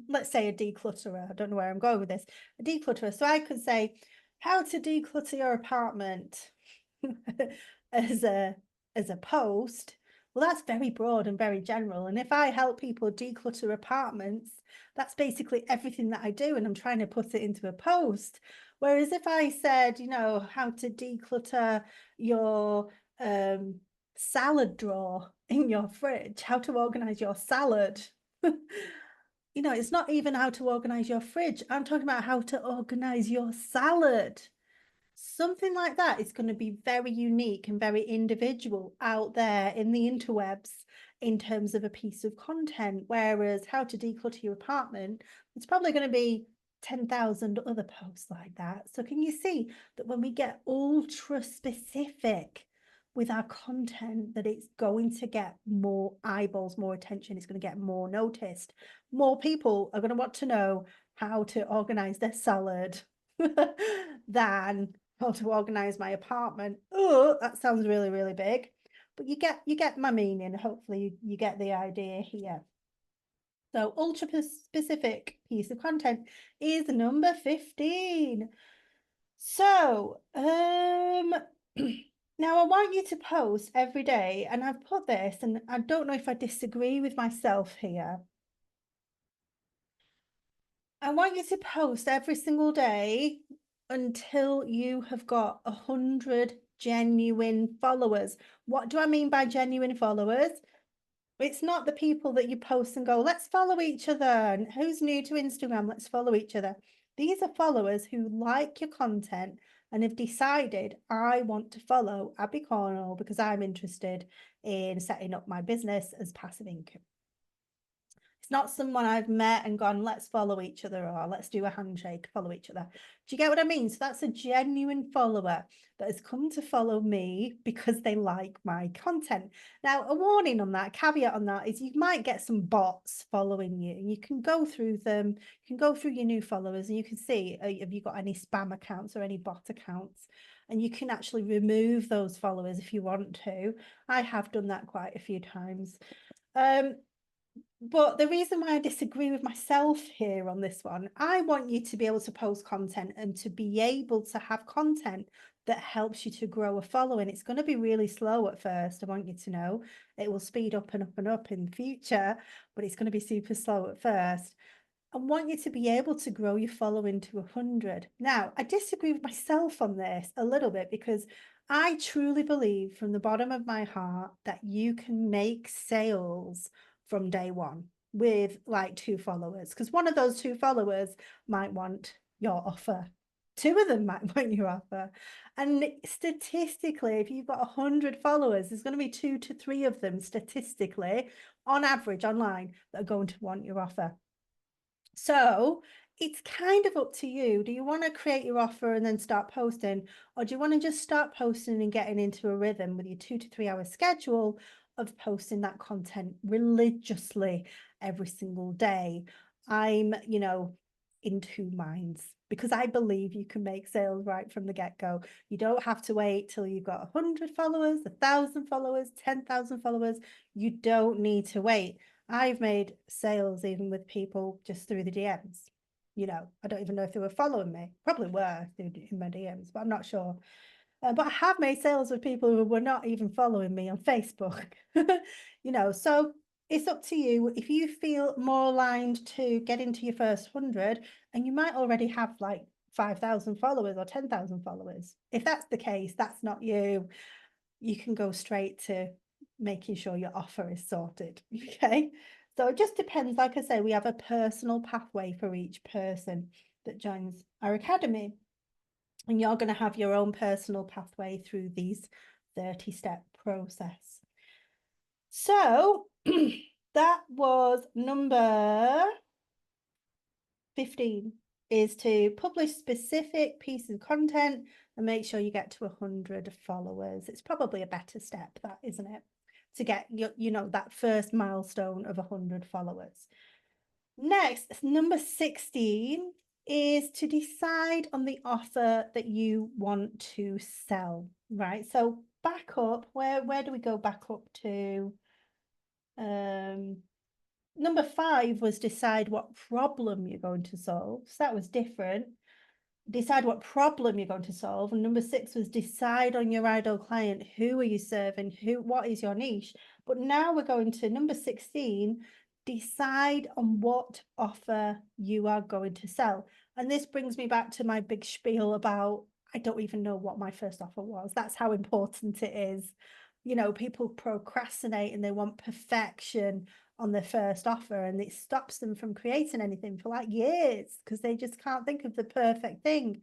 let's say a declutterer, I don't know where I'm going with this, a declutterer. So I could say, how to declutter your apartment as a post. Well, that's very broad and very general. And if I help people declutter apartments, that's basically everything that I do. And I'm trying to put it into a post. Whereas if I said, you know, how to declutter your salad drawer in your fridge, how to organize your salad. You know, it's not even how to organize your fridge. I'm talking about how to organize your salad. Something like that is going to be very unique and very individual out there in the interwebs in terms of a piece of content. Whereas how to declutter your apartment, it's probably going to be 10,000 other posts like that. So can you see that when we get ultra specific with our content, that it's going to get more eyeballs, more attention, it's going to get more noticed. More people are going to want to know how to organize their salad than how to organize my apartment. Oh, that sounds really, really big. But you get my meaning. Hopefully you get the idea here. So ultra specific piece of content is number 15. So now I want you to post every day, and I've put this, and I don't know if I disagree with myself here. I want you to post every single day until you have got 100 genuine followers. What do I mean by genuine followers? It's not the people that you post and go, let's follow each other. And who's new to Instagram? Let's follow each other. These are followers who like your content and have decided, I want to follow Abby Cornell because I'm interested in setting up my business as passive income. It's not someone I've met and gone, let's follow each other, or let's do a handshake, follow each other. Do you get what I mean? So that's a genuine follower that has come to follow me because they like my content. Now, a warning on that, caveat on that is you might get some bots following you. You can go through them, you can go through your new followers and you can see, have you got any spam accounts or any bot accounts? And you can actually remove those followers if you want to. I have done that quite a few times. But the reason why I disagree with myself here on this one, I want you to be able to post content and to be able to have content that helps you to grow a following. It's going to be really slow at first. I want you to know it will speed up and up and up in the future, but it's going to be super slow at first. I want you to be able to grow your following to 100. Now, I disagree with myself on this a little bit because I truly believe from the bottom of my heart that you can make sales from day one with like 2 followers, because one of those 2 followers might want your offer. 2 of them might want your offer. And statistically, if you've got 100 followers, there's going to be 2 to 3 of them statistically on average online that are going to want your offer. So it's kind of up to you. Do you want to create your offer and then start posting? Or do you want to just start posting and getting into a rhythm with your 2 to 3 hour schedule of posting that content religiously every single day. I'm, in two minds because I believe you can make sales right from the get-go. You don't have to wait till you've got 100 followers, 1,000 followers, 10,000 followers. You don't need to wait. I've made sales even with people just through the DMs. I don't even know if they were following me. Probably were in my DMs, but I'm not sure. But I have made sales with people who were not even following me on Facebook. So it's up to you. If you feel more aligned to get into your first 100, and you might already have like 5,000 followers or 10,000 followers. If that's the case, that's not you. You can go straight to making sure your offer is sorted. Okay. So it just depends. Like I say, we have a personal pathway for each person that joins our academy. And you're going to have your own personal pathway through these 30-step process. So that was number 15, is to publish specific pieces of content and make sure you get to 100 followers. It's probably a better step, that, isn't it? To get that first milestone of 100 followers. Next, number 16 is to decide on the offer that you want to sell, right? So back up, where do we go back up to? Number 5 was decide what problem you're going to solve. So that was different. Decide what problem you're going to solve. And number 6 was decide on your ideal client. Who are you serving? What is your niche? But now we're going to number 16, decide on what offer you are going to sell. And this brings me back to my big spiel about, I don't even know what my first offer was. That's how important it is. People procrastinate and they want perfection on their first offer, and it stops them from creating anything for like years because they just can't think of the perfect thing.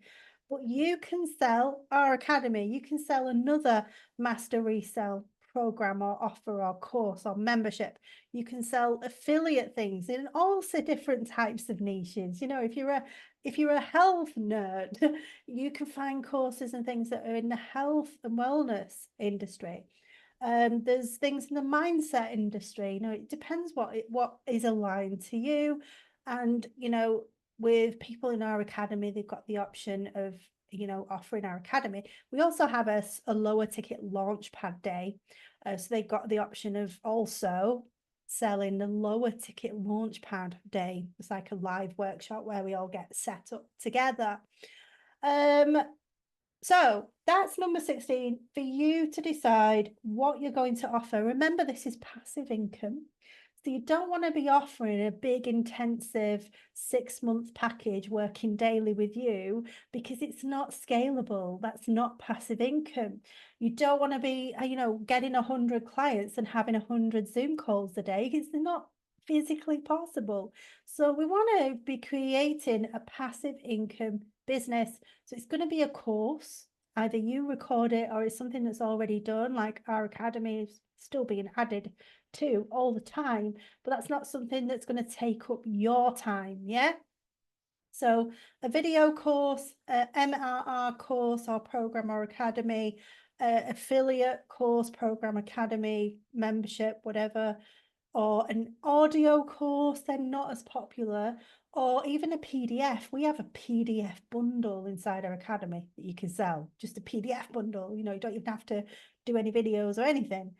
But you can sell our academy. You can sell another master resale program or offer or course or membership. You can sell affiliate things in also different types of niches. If you're a health nerd, you can find courses and things that are in the health and wellness industry. There's things in the mindset industry. It depends what is aligned to you. And with people in our academy, they've got the option of offering our academy. We also have a lower ticket launchpad day, so they've got the option of also selling the lower ticket launchpad day. It's like a live workshop where we all get set up together. So that's number 16, for you to decide what you're going to offer. Remember, this is passive income. So you don't want to be offering a big, intensive 6-month package working daily with you because it's not scalable. That's not passive income. You don't want to be, getting 100 clients and having 100 Zoom calls a day. It's not physically possible. So we want to be creating a passive income business. So it's going to be a course. Either you record it or it's something that's already done, like our academy is still being added to all the time, but that's not something that's going to take up your time. Yeah. So a video course, a MRR course or program or academy, affiliate course, program, academy, membership, whatever, or an audio course, they're not as popular, or even a PDF. We have a PDF bundle inside our academy that you can sell, just a PDF bundle. You don't even have to do any videos or anything.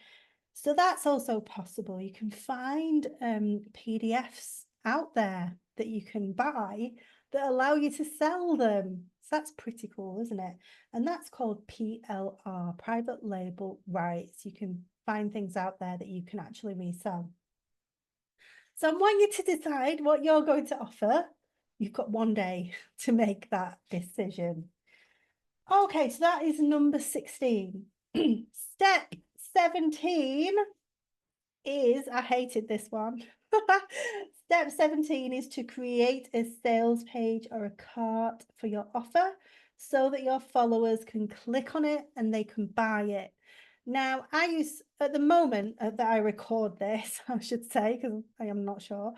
So that's also possible. You can find PDFs out there that you can buy that allow you to sell them. So that's pretty cool, isn't it? And that's called PLR, private label rights. You can find things out there that you can actually resell. So I want you to decide what you're going to offer. You've got one day to make that decision. Okay, so that is number 16. Step 17 is, I hated this one. Step 17 is to create a sales page or a cart for your offer so that your followers can click on it and they can buy it. Now, I use, at the moment that I record this, I should say, because I am not sure,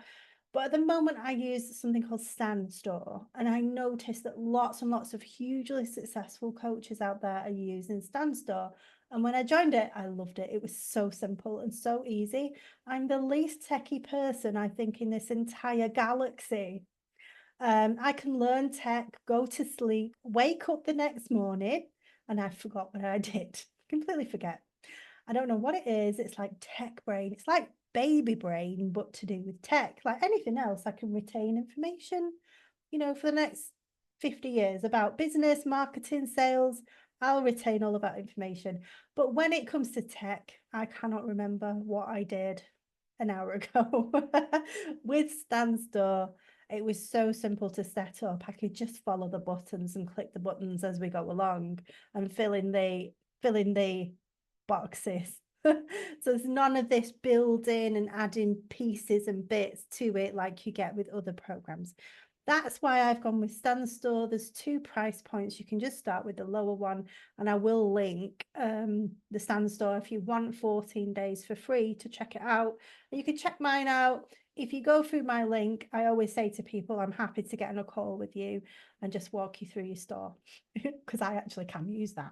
but at the moment I use something called Standstore, and I noticed that lots and lots of hugely successful coaches out there are using Standstore. And when I joined it, I loved it. It was so simple and so easy. I'm the least techie person, I think, in this entire galaxy. I can learn tech, go to sleep, wake up the next morning, and I forgot what I did. Completely forget. I don't know what it is. It's like tech brain. It's like baby brain, but to do with tech. Like anything else, I can retain information, for the next 50 years about business, marketing, sales. I'll retain all of that information. But when it comes to tech, I cannot remember what I did an hour ago. With Standstore, it was so simple to set up. I could just follow the buttons and click the buttons as we go along and fill in the boxes. So there's none of this building and adding pieces and bits to it like you get with other programs. That's why I've gone with Standstore. There's 2 price points. You can just start with the lower one, and I will link the Standstore if you want 14 days for free to check it out. And you can check mine out. If you go through my link, I always say to people, I'm happy to get on a call with you and just walk you through your store because I actually can use that.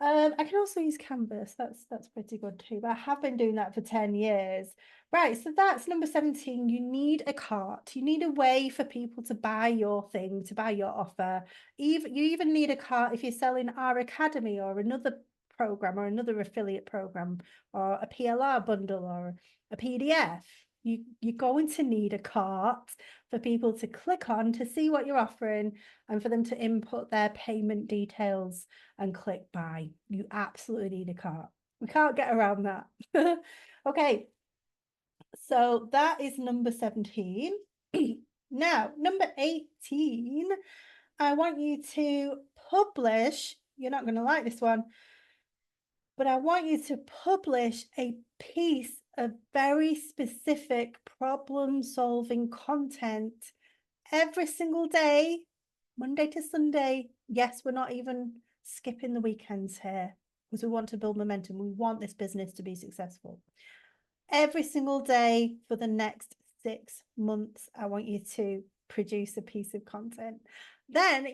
I can also use Canvas. That's pretty good too. But I have been doing that for 10 years. Right, so that's number 17. You need a cart. You need a way for people to buy your thing, to buy your offer. You even need a cart if you're selling our academy or another program or another affiliate program or a PLR bundle or a PDF. You're going to need a cart for people to click on to see what you're offering and for them to input their payment details and click buy. You absolutely need a cart. We can't get around that. Okay, so that is number 17. Now, number 18, I want you to publish, you're not going to like this one, but I want you to publish a piece of very specific problem-solving content every single day, Monday to Sunday. Yes, we're not even skipping the weekends here because we want to build momentum. We want this business to be successful. Every single day for the next 6 months, I want you to produce a piece of content. Then,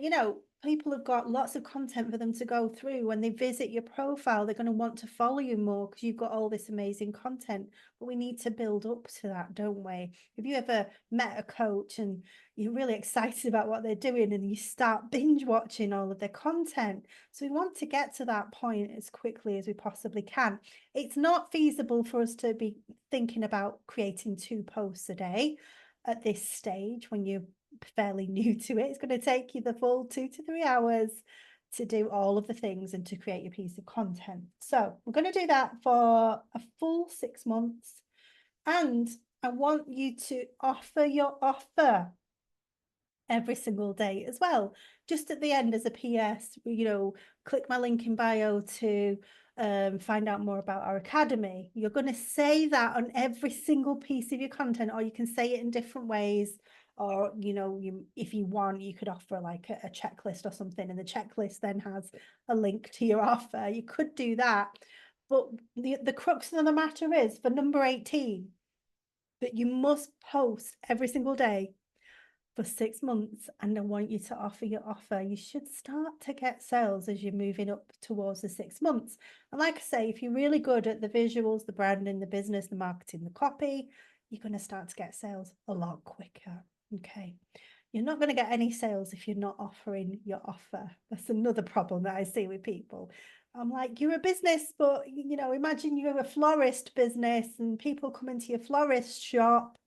people have got lots of content for them to go through. When they visit your profile, they're going to want to follow you more because you've got all this amazing content. But we need to build up to that, don't we? Have you ever met a coach and you're really excited about what they're doing and you start binge watching all of their content? So we want to get to that point as quickly as we possibly can. It's not feasible for us to be thinking about creating 2 posts a day at this stage when you're fairly new to it. It's going to take you the full 2 to 3 hours to do all of the things and to create your piece of content. So we're going to do that for a full 6 months. And I want you to offer your offer every single day as well. Just at the end as a PS, click my link in bio to find out more about our academy. You're going to say that on every single piece of your content, or you can say it in different ways. Or, if you want, you could offer like a checklist or something, and the checklist then has a link to your offer. You could do that. But the crux of the matter is for number 18, that you must post every single day for 6 months, and I want you to offer your offer. You should start to get sales as you're moving up towards the 6 months. And like I say, if you're really good at the visuals, the branding, the business, the marketing, the copy, you're going to start to get sales a lot quicker. Okay. You're not going to get any sales if you're not offering your offer. That's another problem that I see with people. I'm like, you're a business, but imagine you're a florist business and people come into your florist shop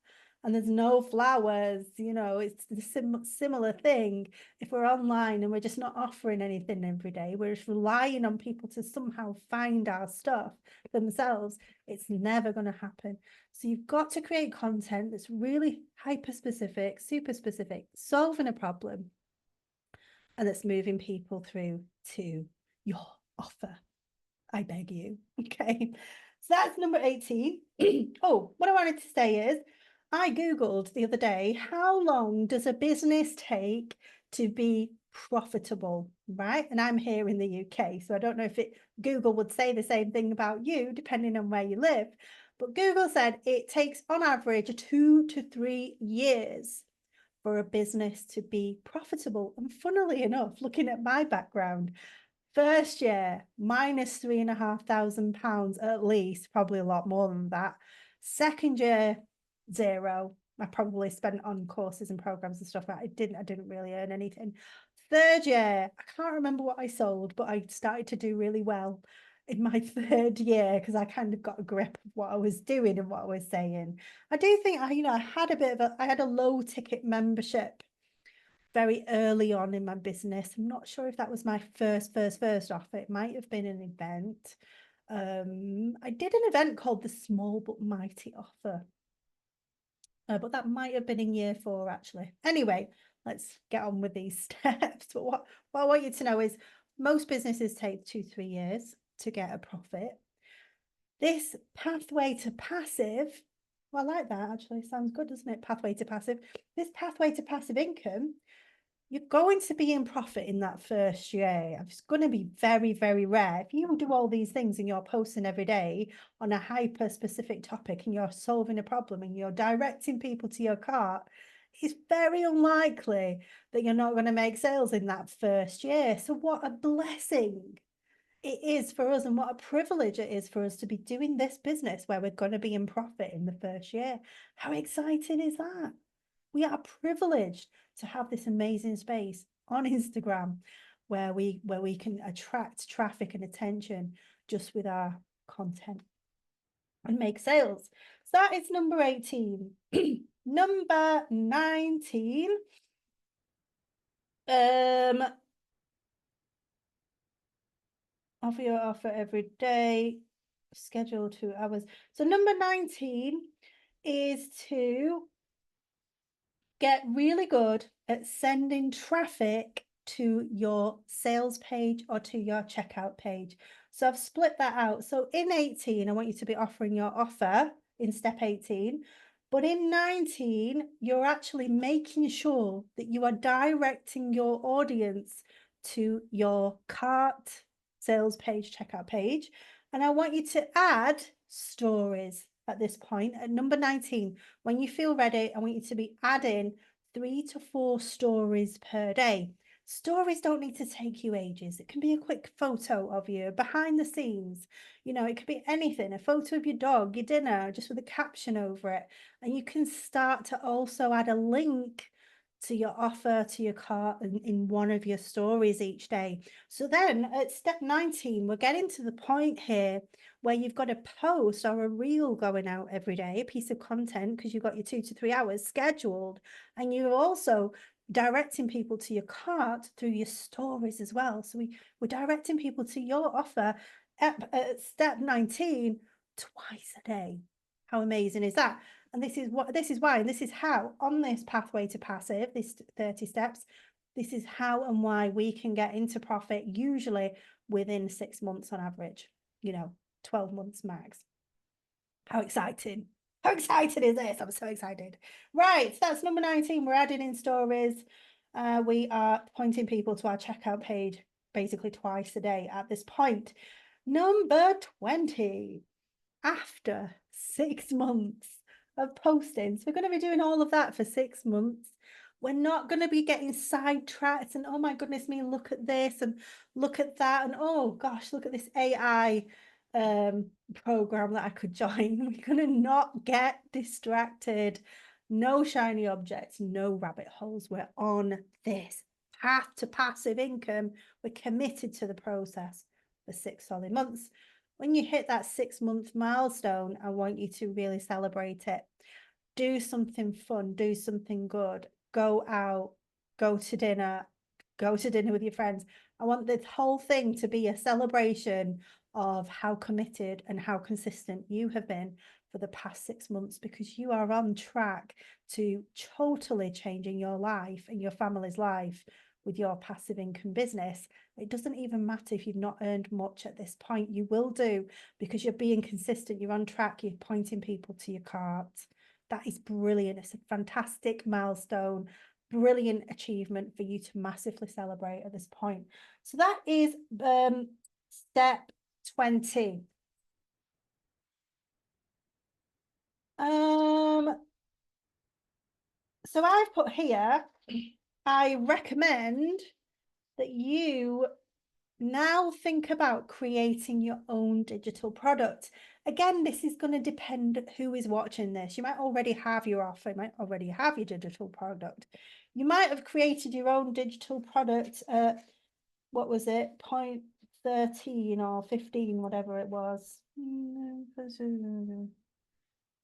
and there's no flowers. It's the similar thing. If we're online and we're just not offering anything every day, we're just relying on people to somehow find our stuff themselves, it's never going to happen. So you've got to create content that's really hyper specific, super specific, solving a problem, and that's moving people through to your offer. I beg you. Okay. So that's number 18. Oh, what I wanted to say is I Googled the other day, how long does a business take to be profitable, right? And I'm here in the UK, so I don't know if Google would say the same thing about you, depending on where you live. But Google said it takes on average 2 to 3 years for a business to be profitable. And funnily enough, looking at my background, First year, minus £3,500 at least, probably a lot more than that. Second year, zero. I probably spent on courses and programs and stuff. I didn't really earn anything. Third year, I can't remember what I sold, but I started to do really well in my third year because I kind of got a grip of what I was doing and what I was saying. I do think I had I had a low ticket membership very early on in my business. I'm not sure if that was my first offer. It might have been an event. I did an event called the Small But Mighty Offer, but that might have been in year 4 actually. Anyway, let's get on with these steps. But what I want you to know is most businesses take 2-3 years to get a profit. This pathway to passive, well, I like that actually. Sounds good, doesn't it? Pathway to passive. This pathway to passive income, you're going to be in profit in that first year. It's going to be very, very rare. If you do all these things and you're posting every day on a hyper specific topic and you're solving a problem and you're directing people to your cart, it's very unlikely that you're not going to make sales in that first year. So what a blessing it is for us and what a privilege it is for us to be doing this business where we're going to be in profit in the first year. How exciting is that? We are privileged to have this amazing space on Instagram where we can attract traffic and attention just with our content and make sales. So that is number 18. Number 19. Offer your offer every day, schedule 2 hours. So number 19 is to get really good at sending traffic to your sales page or to your checkout page. So I've split that out. So in 18, I want you to be offering your offer in step 18. But in 19, you're actually making sure that you are directing your audience to your cart, sales page, checkout page. And I want you to add stories at this point. At number 19, when you feel ready, I want you to be adding 3 to 4 stories per day. Stories don't need to take you ages. It can be a quick photo of you behind the scenes. It could be anything, a photo of your dog, your dinner, just with a caption over it. And you can start to also add a link to your offer, to your cart in one of your stories each day. So then at step 19, we're getting to the point here where you've got a post or a reel going out every day, a piece of content, because you've got your 2 to 3 hours scheduled, and you're also directing people to your cart through your stories as well. So we're directing people to your offer at step 19 twice a day. How amazing is that? And this is why, and this is how on this pathway to passive, this 30 steps, this is how and why we can get into profit usually within 6 months on average, 12 months max. How exciting. How exciting is this? I'm so excited. Right, so that's number 19. We're adding in stories. We are pointing people to our checkout page basically twice a day at this point. Number 20. After 6 months of posting, so we're going to be doing all of that for 6 months. We're not going to be getting sidetracked and, oh my goodness me, look at this and look at that. And oh gosh, look at this AI program that I could join. We're going to not get distracted. No shiny objects, no rabbit holes. We're on this path to passive income. We're committed to the process for 6 solid months. When you hit that 6-month milestone, I want you to really celebrate it. Do something fun, do something good, go out, go to dinner with your friends. I want this whole thing to be a celebration of how committed and how consistent you have been for the past 6 months, because you are on track to totally changing your life and your family's life with your passive income business. It doesn't even matter if you've not earned much at this point. You will do, because you're being consistent, you're on track, you're pointing people to your cart. That is brilliant. It's a fantastic milestone, brilliant achievement for you to massively celebrate at this point. So that is step 20. So I've put here, I recommend that you Now think about creating your own digital product. Again, this is going to depend who is watching this. You might already have your offer, you might already have your digital product. You might have created your own digital product at, what was it, point 13 or 15, whatever it was.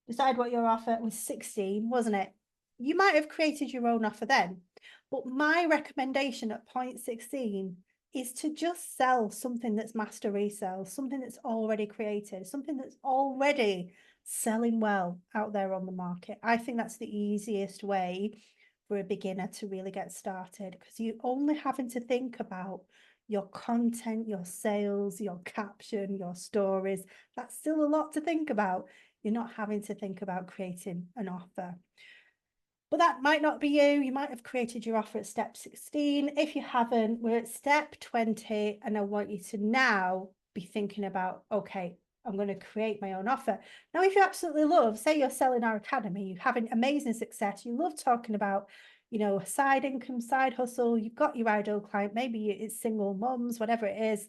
Decide what your offer was, 16, wasn't it? You might have created your own offer then, but my recommendation at point 16 is to just sell something that's master resale, something that's already created, something that's already selling well out there on the market. I think that's the easiest way for a beginner to really get started, because you're only having to think about your content, your sales, your caption, your stories. That's still a lot to think about. You're not having to think about creating an offer. But that might not be you. You might have created your offer at step 16. If you haven't, we're at step 20, and I want you to now be thinking about, okay, I'm going to create my own offer. Now, if you absolutely love, say you're selling our academy, you're having amazing success, you love talking about, you know, side income, side hustle, you've got your ideal client, maybe it's single mums, whatever it is,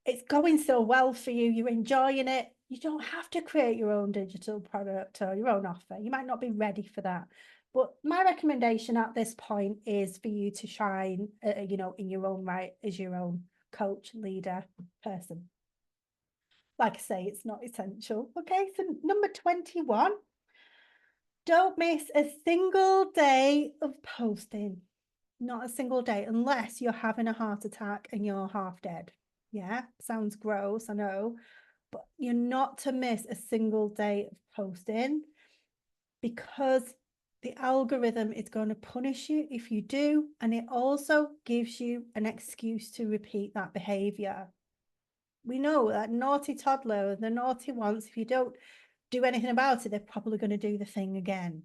it's going so well for you, you're enjoying it, you don't have to create your own digital product or your own offer. You might not be ready for that. But my recommendation at this point is for you to shine, you know, in your own right as your own coach, leader, person. Like I say, it's not essential. Okay, so number 21, don't miss a single day of posting. Not a single day, unless you're having a heart attack and you're half dead. Yeah, sounds gross, I know, but you're not to miss a single day of posting, because the algorithm is going to punish you if you do, and it also gives you an excuse to repeat that behavior. We know that naughty toddler, the naughty ones, if you don't do anything about it, they're probably going to do the thing again.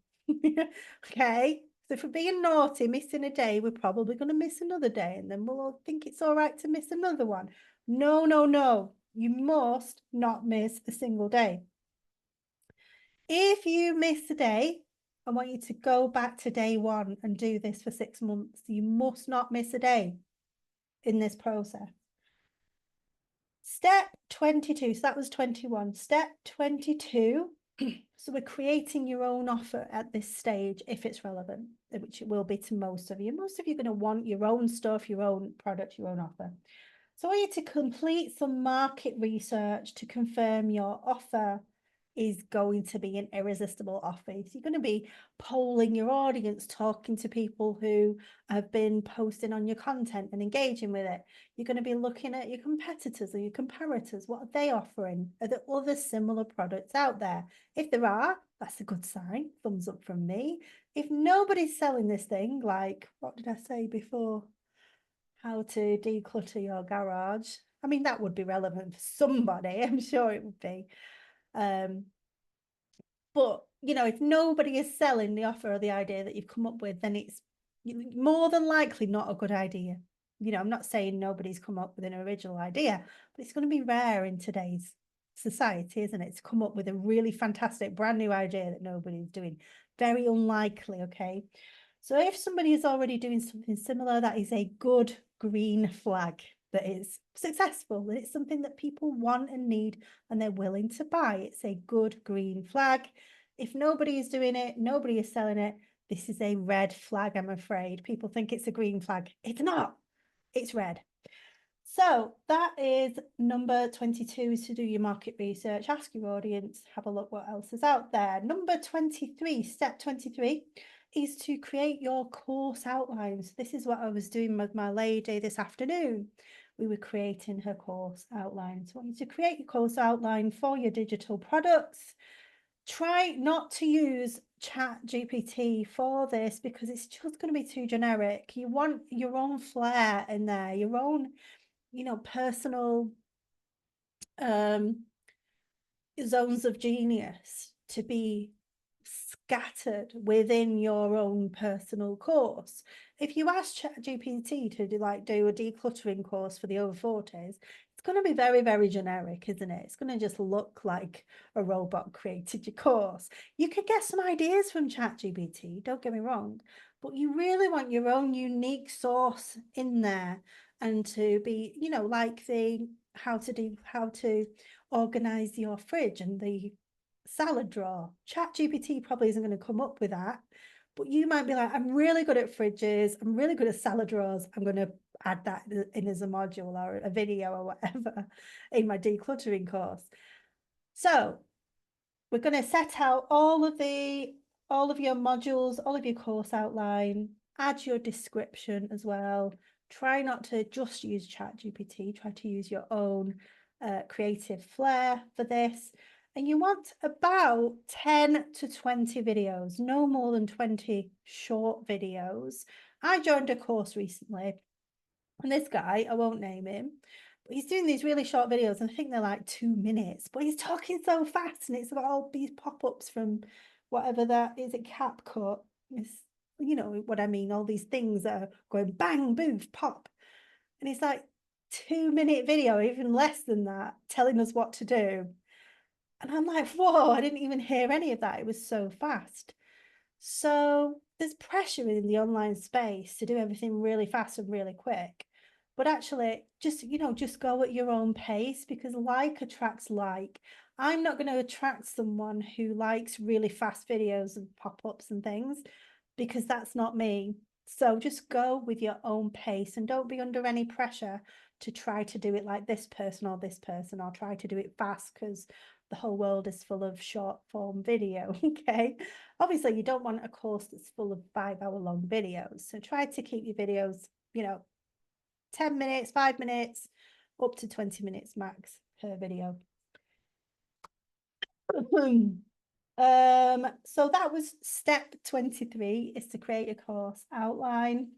Okay, so for being naughty, missing a day, we're probably going to miss another day, and then we'll all think it's all right to miss another one. No, no, no. You must not miss a single day. If you miss a day, I want you to go back to day one and do this for 6 months. You must not miss a day in this process. Step 22, so that was 21. Step 22, so we're creating your own offer at this stage if it's relevant, which it will be to most of you. Most of you are going to want your own stuff, your own product, your own offer. So I want you to complete some market research to confirm your offer is going to be an irresistible offer. So you're going to be polling your audience, talking to people who have been posting on your content and engaging with it. You're going to be looking at your competitors or your comparators. What are they offering? Are there other similar products out there? If there are, that's a good sign. Thumbs up from me. If nobody's selling this thing, like, what did I say before? How to declutter your garage. I mean, that would be relevant for somebody. I'm sure it would be. But, you know, if nobody is selling the offer or the idea that you've come up with, then it's more than likely not a good idea. You know, I'm not saying nobody's come up with an original idea, but it's going to be rare in today's society, isn't it? To come up with a really fantastic brand new idea that nobody's doing. Very unlikely, okay? So if somebody is already doing something similar, that is a good green flag that is successful, and it's something that people want and need and they're willing to buy. It's a good green flag. If nobody is doing it, nobody is selling it, this is a red flag, I'm afraid. People think it's a green flag. It's not. It's red. So that is number 22, is to do your market research, ask your audience, have a look what else is out there. Number 23, step 23, is to create your course outlines. This is what I was doing with my lady this afternoon. We were creating her course outline. So I want you to create your course outline for your digital products. Try not to use ChatGPT for this, because it's just going to be too generic. You want your own flair in there, your own, you know, personal zones of genius to be scattered within your own personal course. If you ask ChatGPT to do a decluttering course for the over 40s, it's going to be very, very generic, isn't it? It's going to just look like a robot created your course. You could get some ideas from ChatGPT, don't get me wrong, but you really want your own unique source in there and to be, you know, like the how to organize your fridge and the salad drawer. ChatGPT probably isn't going to come up with that, but you might be like, I'm really good at fridges, I'm really good at salad drawers, I'm going to add that in as a module or a video or whatever in my decluttering course. So we're going to set out all of your modules, all of your course outline, add your description as well. Try not to just use ChatGPT, try to use your own creative flair for this. And you want about 10 to 20 videos, no more than 20 short videos. I joined a course recently, and this guy, I won't name him, but he's doing these really short videos, and I think they're like 2 minutes, but he's talking so fast, and it's got all these pop-ups from whatever that is, a CapCut. It's, you know what I mean, all these things that are going bang, boof, pop. And it's like 2-minute video, even less than that, telling us what to do. And I'm like, whoa, I didn't even hear any of that. It was so fast. So there's pressure in the online space to do everything really fast and really quick. But actually, just, you know, just go at your own pace, because like attracts like. I'm not going to attract someone who likes really fast videos and pop-ups and things, because that's not me. So just go with your own pace and don't be under any pressure to try to do it like this person or try to do it fast, because the whole world is full of short form video. Okay, obviously you don't want a course that's full of 5-hour long videos, so try to keep your videos, you know, 10 minutes, 5 minutes, up to 20 minutes max per video. So that was step 23, is to create a course outline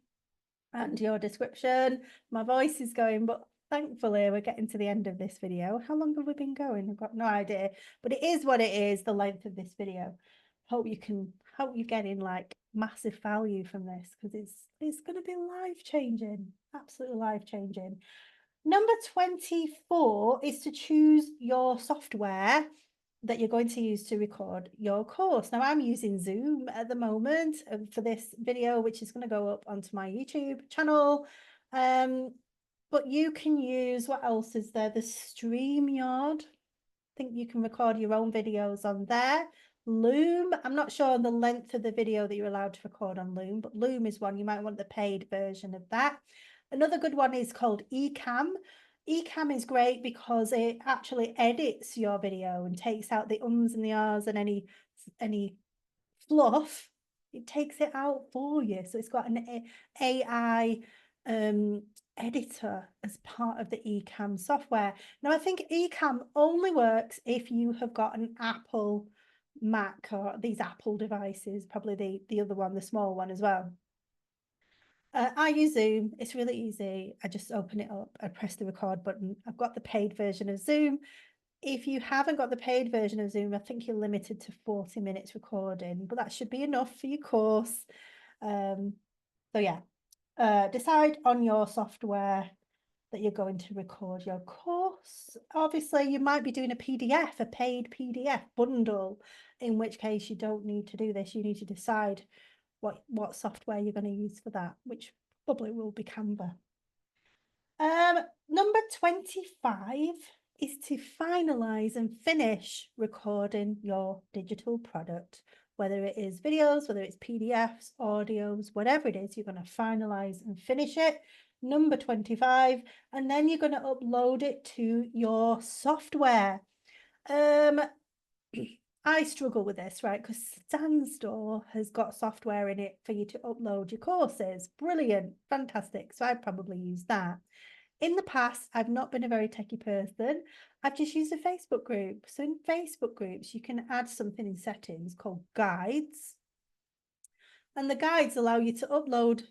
and your description. My voice is going, but thankfully we're getting to the end of this video. How long have we been going? I've got no idea, but it is what it is, the length of this video. Hope you're getting like massive value from this, because it's going to be life-changing, absolutely life-changing. Number 24 is to choose your software that you're going to use to record your course. Now, I'm using Zoom at the moment for this video, which is going to go up onto my YouTube channel. But you can use, what else is there? The StreamYard. I think you can record your own videos on there. Loom, I'm not sure on the length of the video that you're allowed to record on Loom, but Loom is one. You might want the paid version of that. Another good one is called Ecamm. Ecamm is great because it actually edits your video and takes out the ums and the ahs and any fluff. It takes it out for you. So it's got an AI editor as part of the Ecamm software. Now, I think Ecamm only works if you have got an Apple Mac or these Apple devices, probably the other one, the small one as well. I use Zoom. It's really easy. I just open it up, I press the record button. I've got the paid version of Zoom. If you haven't got the paid version of Zoom, I think you're limited to 40 minutes recording, but that should be enough for your course. So yeah, decide on your software that you're going to record your course. Obviously, you might be doing a PDF, a paid PDF bundle, in which case you don't need to do this. You need to decide what software you're going to use for that, which probably will be Canva. Number 25 is to finalize and finish recording your digital product, whether it is videos, whether it's PDFs, audios, whatever it is, you're going to finalize and finish it. Number 25, and then you're going to upload it to your software. I struggle with this, right? Because Standstore has got software in it for you to upload your courses. Brilliant, fantastic. So I'd probably use that. In the past, I've not been a very techie person. I've just used a Facebook group. So in Facebook groups, you can add something in settings called guides. And the guides allow you to upload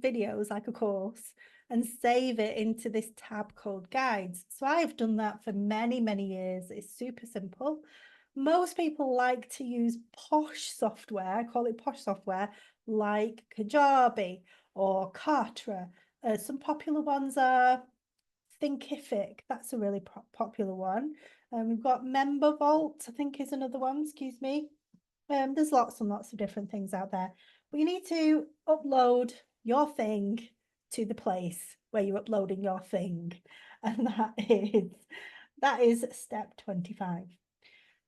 videos like a course and save it into this tab called guides. So I've done that for many, many years. It's super simple. Most people like to use posh software, I call it posh software, like Kajabi or Kartra. Some popular ones are Thinkific, that's a really popular one. We've got Member Vault, I think is another one, excuse me. There's lots and lots of different things out there. But you need to upload your thing to the place where you're uploading your thing. And that is step 25.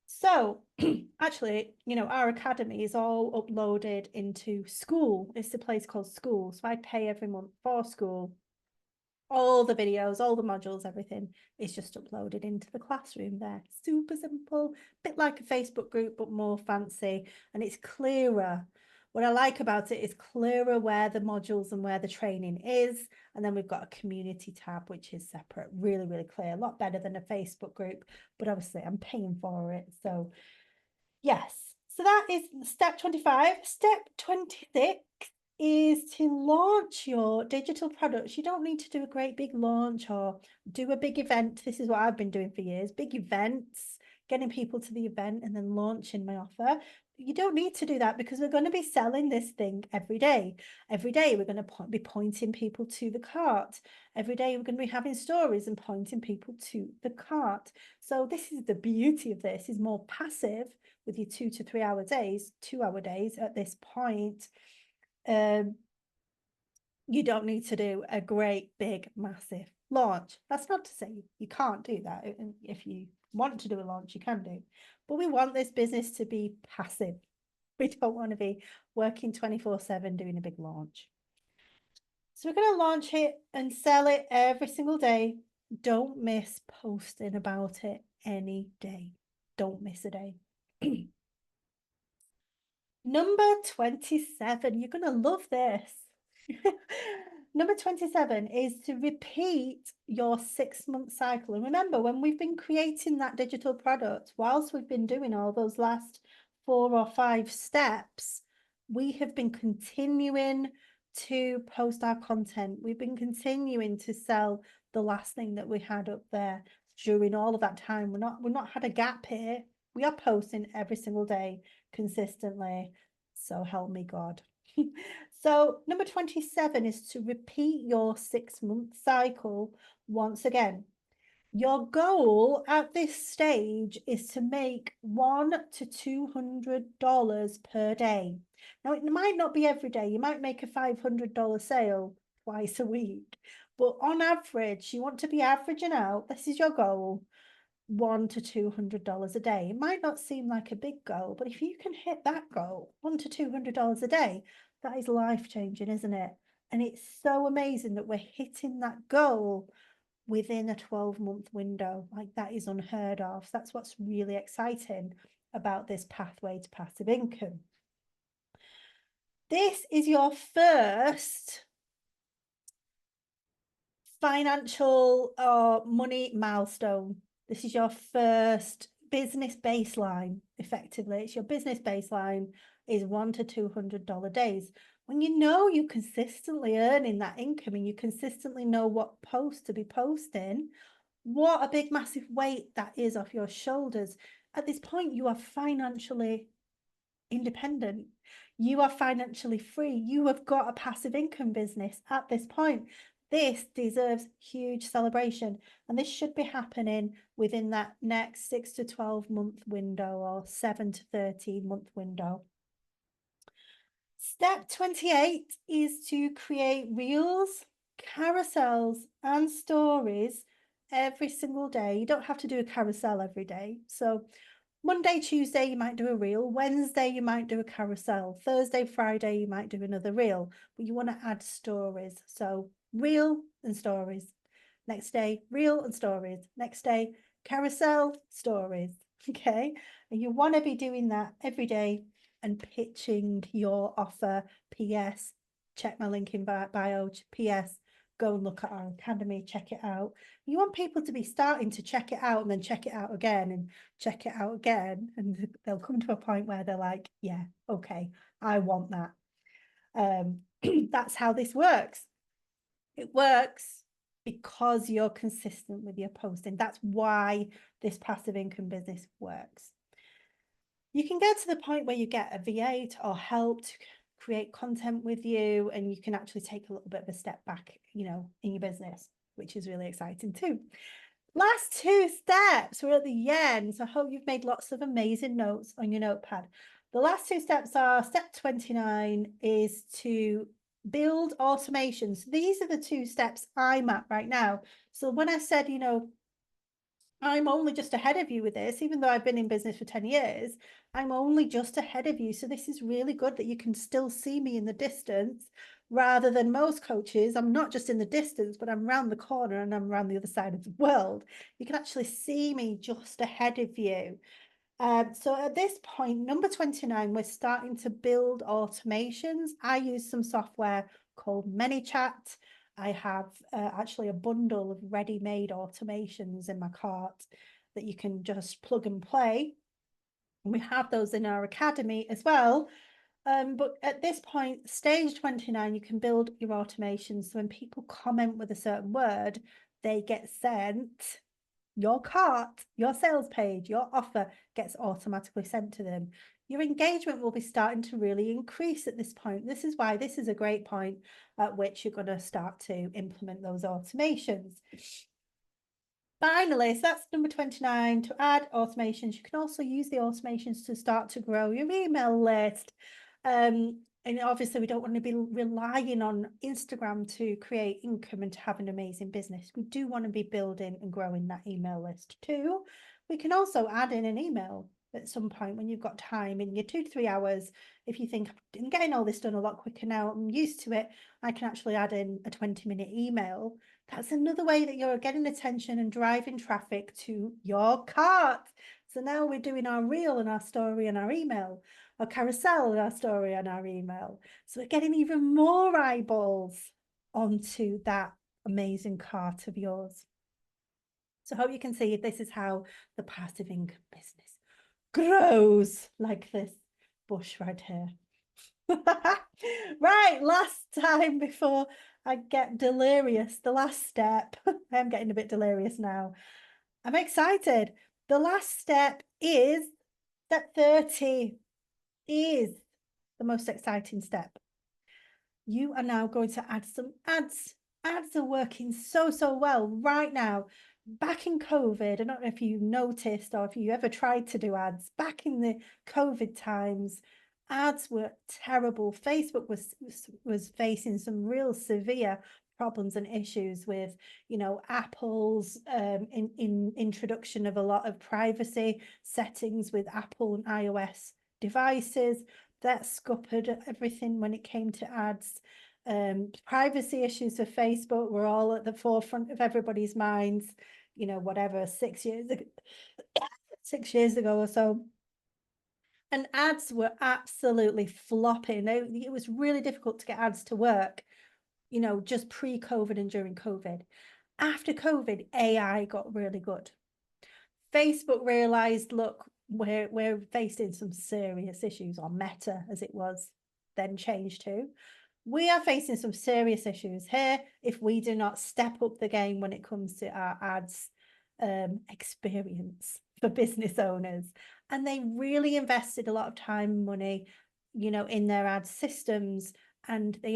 So actually, you know, our academy is all uploaded into School. It's a place called School. So I pay every month for School. All the videos, all the modules, everything is just uploaded into the classroom there. Super simple, bit like a Facebook group, but more fancy, and it's clearer. What I like about it is clearer where the modules and where the training is. And then we've got a community tab, which is separate, really, really clear, a lot better than a Facebook group, but obviously I'm paying for it. So yes, so that is step 25. Step 26 is to launch your digital products. You don't need to do a great big launch or do a big event. This is what I've been doing for years, big events, getting people to the event and then launching my offer. You don't need to do that because we're going to be selling this thing every day. Every day we're going to be pointing people to the cart. Every day we're going to be having stories and pointing people to the cart. So this is the beauty of this, is more passive with your 2 to 3 hour days, 2 hour days at this point. You don't need to do a great big massive launch. That's not to say you can't do that. If you want to do a launch, you can do, but we want this business to be passive. We don't want to be working 24/7 doing a big launch. So we're going to launch it and sell it every single day. Don't miss posting about it any day. Don't miss a day. Number 27, you're going to love this. Number 27 is to repeat your 6-month cycle. And remember, when we've been creating that digital product, whilst we've been doing all those last 4 or 5 steps, we have been continuing to post our content. We've been continuing to sell the last thing that we had up there during all of that time. We've not had a gap here. We are posting every single day consistently. So help me God. So number 27 is to repeat your 6-month cycle once again. Your goal at this stage is to make $100 to $200 per day. Now, it might not be every day. You might make a $500 sale twice a week, but on average, you want to be averaging out. This is your goal. $100 to $200 a day. It might not seem like a big goal, but if you can hit that goal, $100 to $200 a day, that is life-changing, isn't it? And it's so amazing that we're hitting that goal within a 12-month window. Like, that is unheard of. So that's what's really exciting about this pathway to passive income. This is your first financial or money milestone. This is your first business baseline, effectively. It's your business baseline is $100 to $200 days. When you know you're consistently earning that income and you consistently know what post to be posting, what a big, massive weight that is off your shoulders. At this point, you are financially independent. You are financially free. You have got a passive income business at this point. This deserves huge celebration, and this should be happening within that next 6 to 12 month window or 7 to 13 month window. Step 28 is to create reels, carousels, and stories every single day. You don't have to do a carousel every day. So Monday, Tuesday, you might do a reel. Wednesday, you might do a carousel. Thursday, Friday, you might do another reel. But you want to add stories. So reel and stories. Next day, reel and stories. Next day, carousel, stories. Okay. And you want to be doing that every day and pitching your offer. PS, check my link in bio. PS, go and look at our academy, check it out. You want people to be starting to check it out and then check it out again and check it out again. And they'll come to a point where they're like, yeah, okay, I want that. That's how this works. It works because you're consistent with your posting. That's why this passive income business works. You can get to the point where you get a VA or help to create content with you, and you can actually take a little bit of a step back, you know, in your business, which is really exciting too. Last 2 steps, we're at the end. So I hope you've made lots of amazing notes on your notepad. The last 2 steps are, step 29 is to build automations. These are the 2 steps I'm at right now. So when I said, you know, I'm only just ahead of you with this, even though I've been in business for 10 years, I'm only just ahead of you. So this is really good that you can still see me in the distance rather than most coaches. I'm not just in the distance, but I'm around the corner and I'm around the other side of the world. You can actually see me just ahead of you. So at this point, number 29, we're starting to build automations. I use some software called ManyChat. I have actually a bundle of ready-made automations in my cart that you can just plug and play. And we have those in our academy as well. But at this point, stage 29, you can build your automations. So when people comment with a certain word, they get sent your cart, your sales page, your offer gets automatically sent to them. Your engagement will be starting to really increase at this point. This is why this is a great point at which you're going to start to implement those automations. Finally, so that's number 29, to add automations. You can also use the automations to start to grow your email list. And obviously we don't want to be relying on Instagram to create income and to have an amazing business. We do want to be building and growing that email list too. We can also add in an email at some point when you've got time in your 2 to 3 hours. If you think, I'm getting all this done a lot quicker now, I'm used to it, I can actually add in a 20-minute email. That's another way that you're getting attention and driving traffic to your cart. So now we're doing our reel and our story and our email, our carousel and our story and our email. So we're getting even more eyeballs onto that amazing cart of yours. So I hope you can see this is how the passive income business grows, like this bush right here. Right, last time before I get delirious, the last step. I'm getting a bit delirious now. I'm excited. The last step is step 30 is the most exciting step. You are now going to add some ads. Ads are working so well right now. Back in COVID, I don't know if you noticed or if you ever tried to do ads, back in the COVID times, ads were terrible. Facebook was facing some real severe problems and issues with, you know, Apple's introduction of a lot of privacy settings with Apple and iOS devices. That scuppered everything when it came to ads. Privacy issues of Facebook were all at the forefront of everybody's minds, you know, whatever, 6 years ago, 6 years ago or so. And ads were absolutely flopping. It was really difficult to get ads to work, you know, just pre-COVID and during COVID. After COVID, AI got really good. Facebook realized, look, we're facing some serious issues, or Meta as it was then changed to. We are facing some serious issues here if we do not step up the game when it comes to our ads experience for business owners. And they really invested a lot of time and money, you know, in their ad systems, and they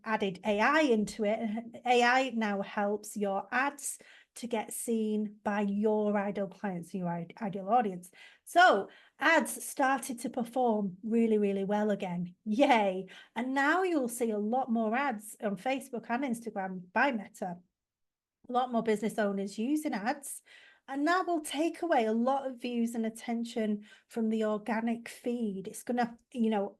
added AI into it. AI now helps your ads to get seen by your ideal clients, your ideal audience. So ads started to perform really well again. Yay. And now you'll see a lot more ads on Facebook and Instagram by Meta. A lot more business owners using ads. And that will take away a lot of views and attention from the organic feed. It's going to, you know,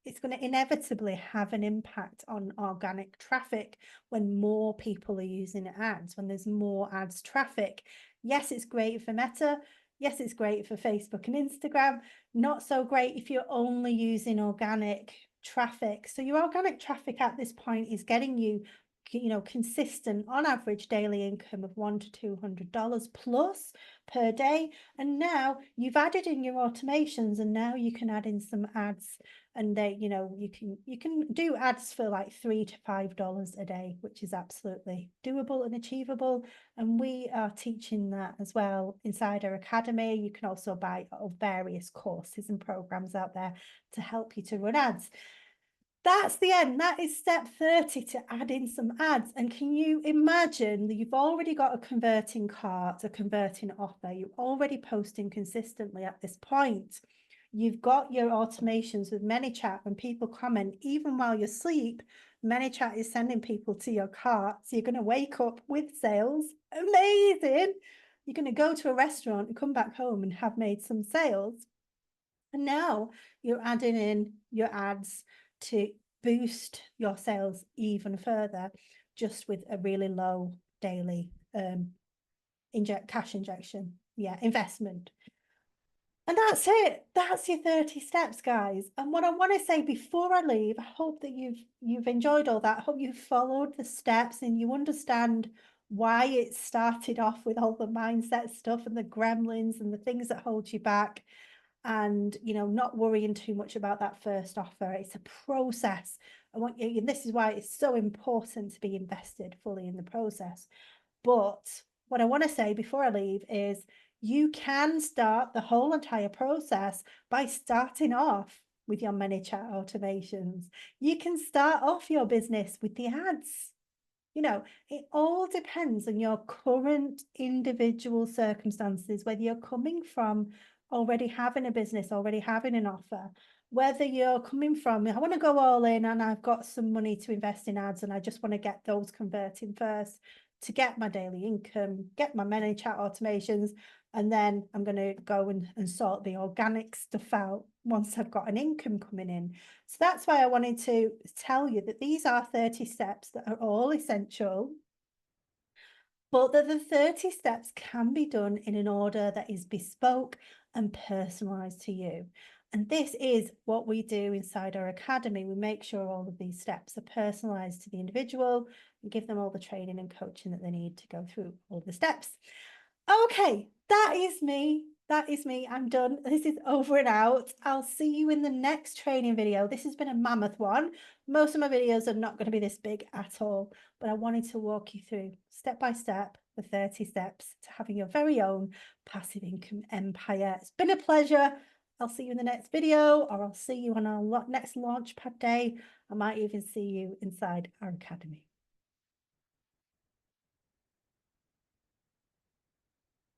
it's going to inevitably have an impact on organic traffic when more people are using ads, when there's more ads traffic. Yes, it's great for Meta. Yes, it's great for Facebook and Instagram. Not so great if you're only using organic traffic. So your organic traffic at this point is getting you, you know, consistent on average daily income of $100 to $200 plus per day. And now you've added in your automations, and now you can add in some ads, and they, you know, you can do ads for like $3 to $5 a day, which is absolutely doable and achievable. And we are teaching that as well inside our academy. You can also buy various courses and programs out there to help you to run ads. That's the end. That is step 30, to add in some ads. And can you imagine that you've already got a converting cart, a converting offer, you're already posting consistently at this point. You've got your automations with ManyChat. When people comment, even while you sleep, ManyChat is sending people to your cart. So you're going to wake up with sales. Amazing. You're going to go to a restaurant and come back home and have made some sales. And now you're adding in your ads to boost your sales even further, just with a really low daily cash injection. Yeah, investment. And that's it. That's your 30 steps, guys. And what I want to say before I leave, I hope that you've enjoyed all that. I hope you've followed the steps and you understand why it started off with all the mindset stuff and the gremlins and the things that hold you back. And, you know, not worrying too much about that first offer. It's a process. I want you, and this is why it's so important to be invested fully in the process. But what I want to say before I leave is you can start the whole entire process by starting off with your ManyChat automations. You can start off your business with the ads. You know, it all depends on your current individual circumstances, whether you're coming from already having a business, already having an offer, whether you're coming from, I want to go all in and I've got some money to invest in ads and I just want to get those converting first to get my daily income, get my ManyChat automations, and then I'm going to go and sort the organic stuff out once I've got an income coming in. So that's why I wanted to tell you that these are 30 steps that are all essential, but that the 30 steps can be done in an order that is bespoke and personalized to you. And this is what we do inside our academy. We make sure all of these steps are personalized to the individual and give them all the training and coaching that they need to go through all the steps. Okay, that is me. That is me. I'm done. This is over and out. I'll see you in the next training video. This has been a mammoth one. Most of my videos are not going to be this big at all, but I wanted to walk you through step by step the 30 steps to having your very own passive income empire. It's been a pleasure. I'll see you in the next video, or I'll see you on our next Launchpad day. I might even see you inside our academy.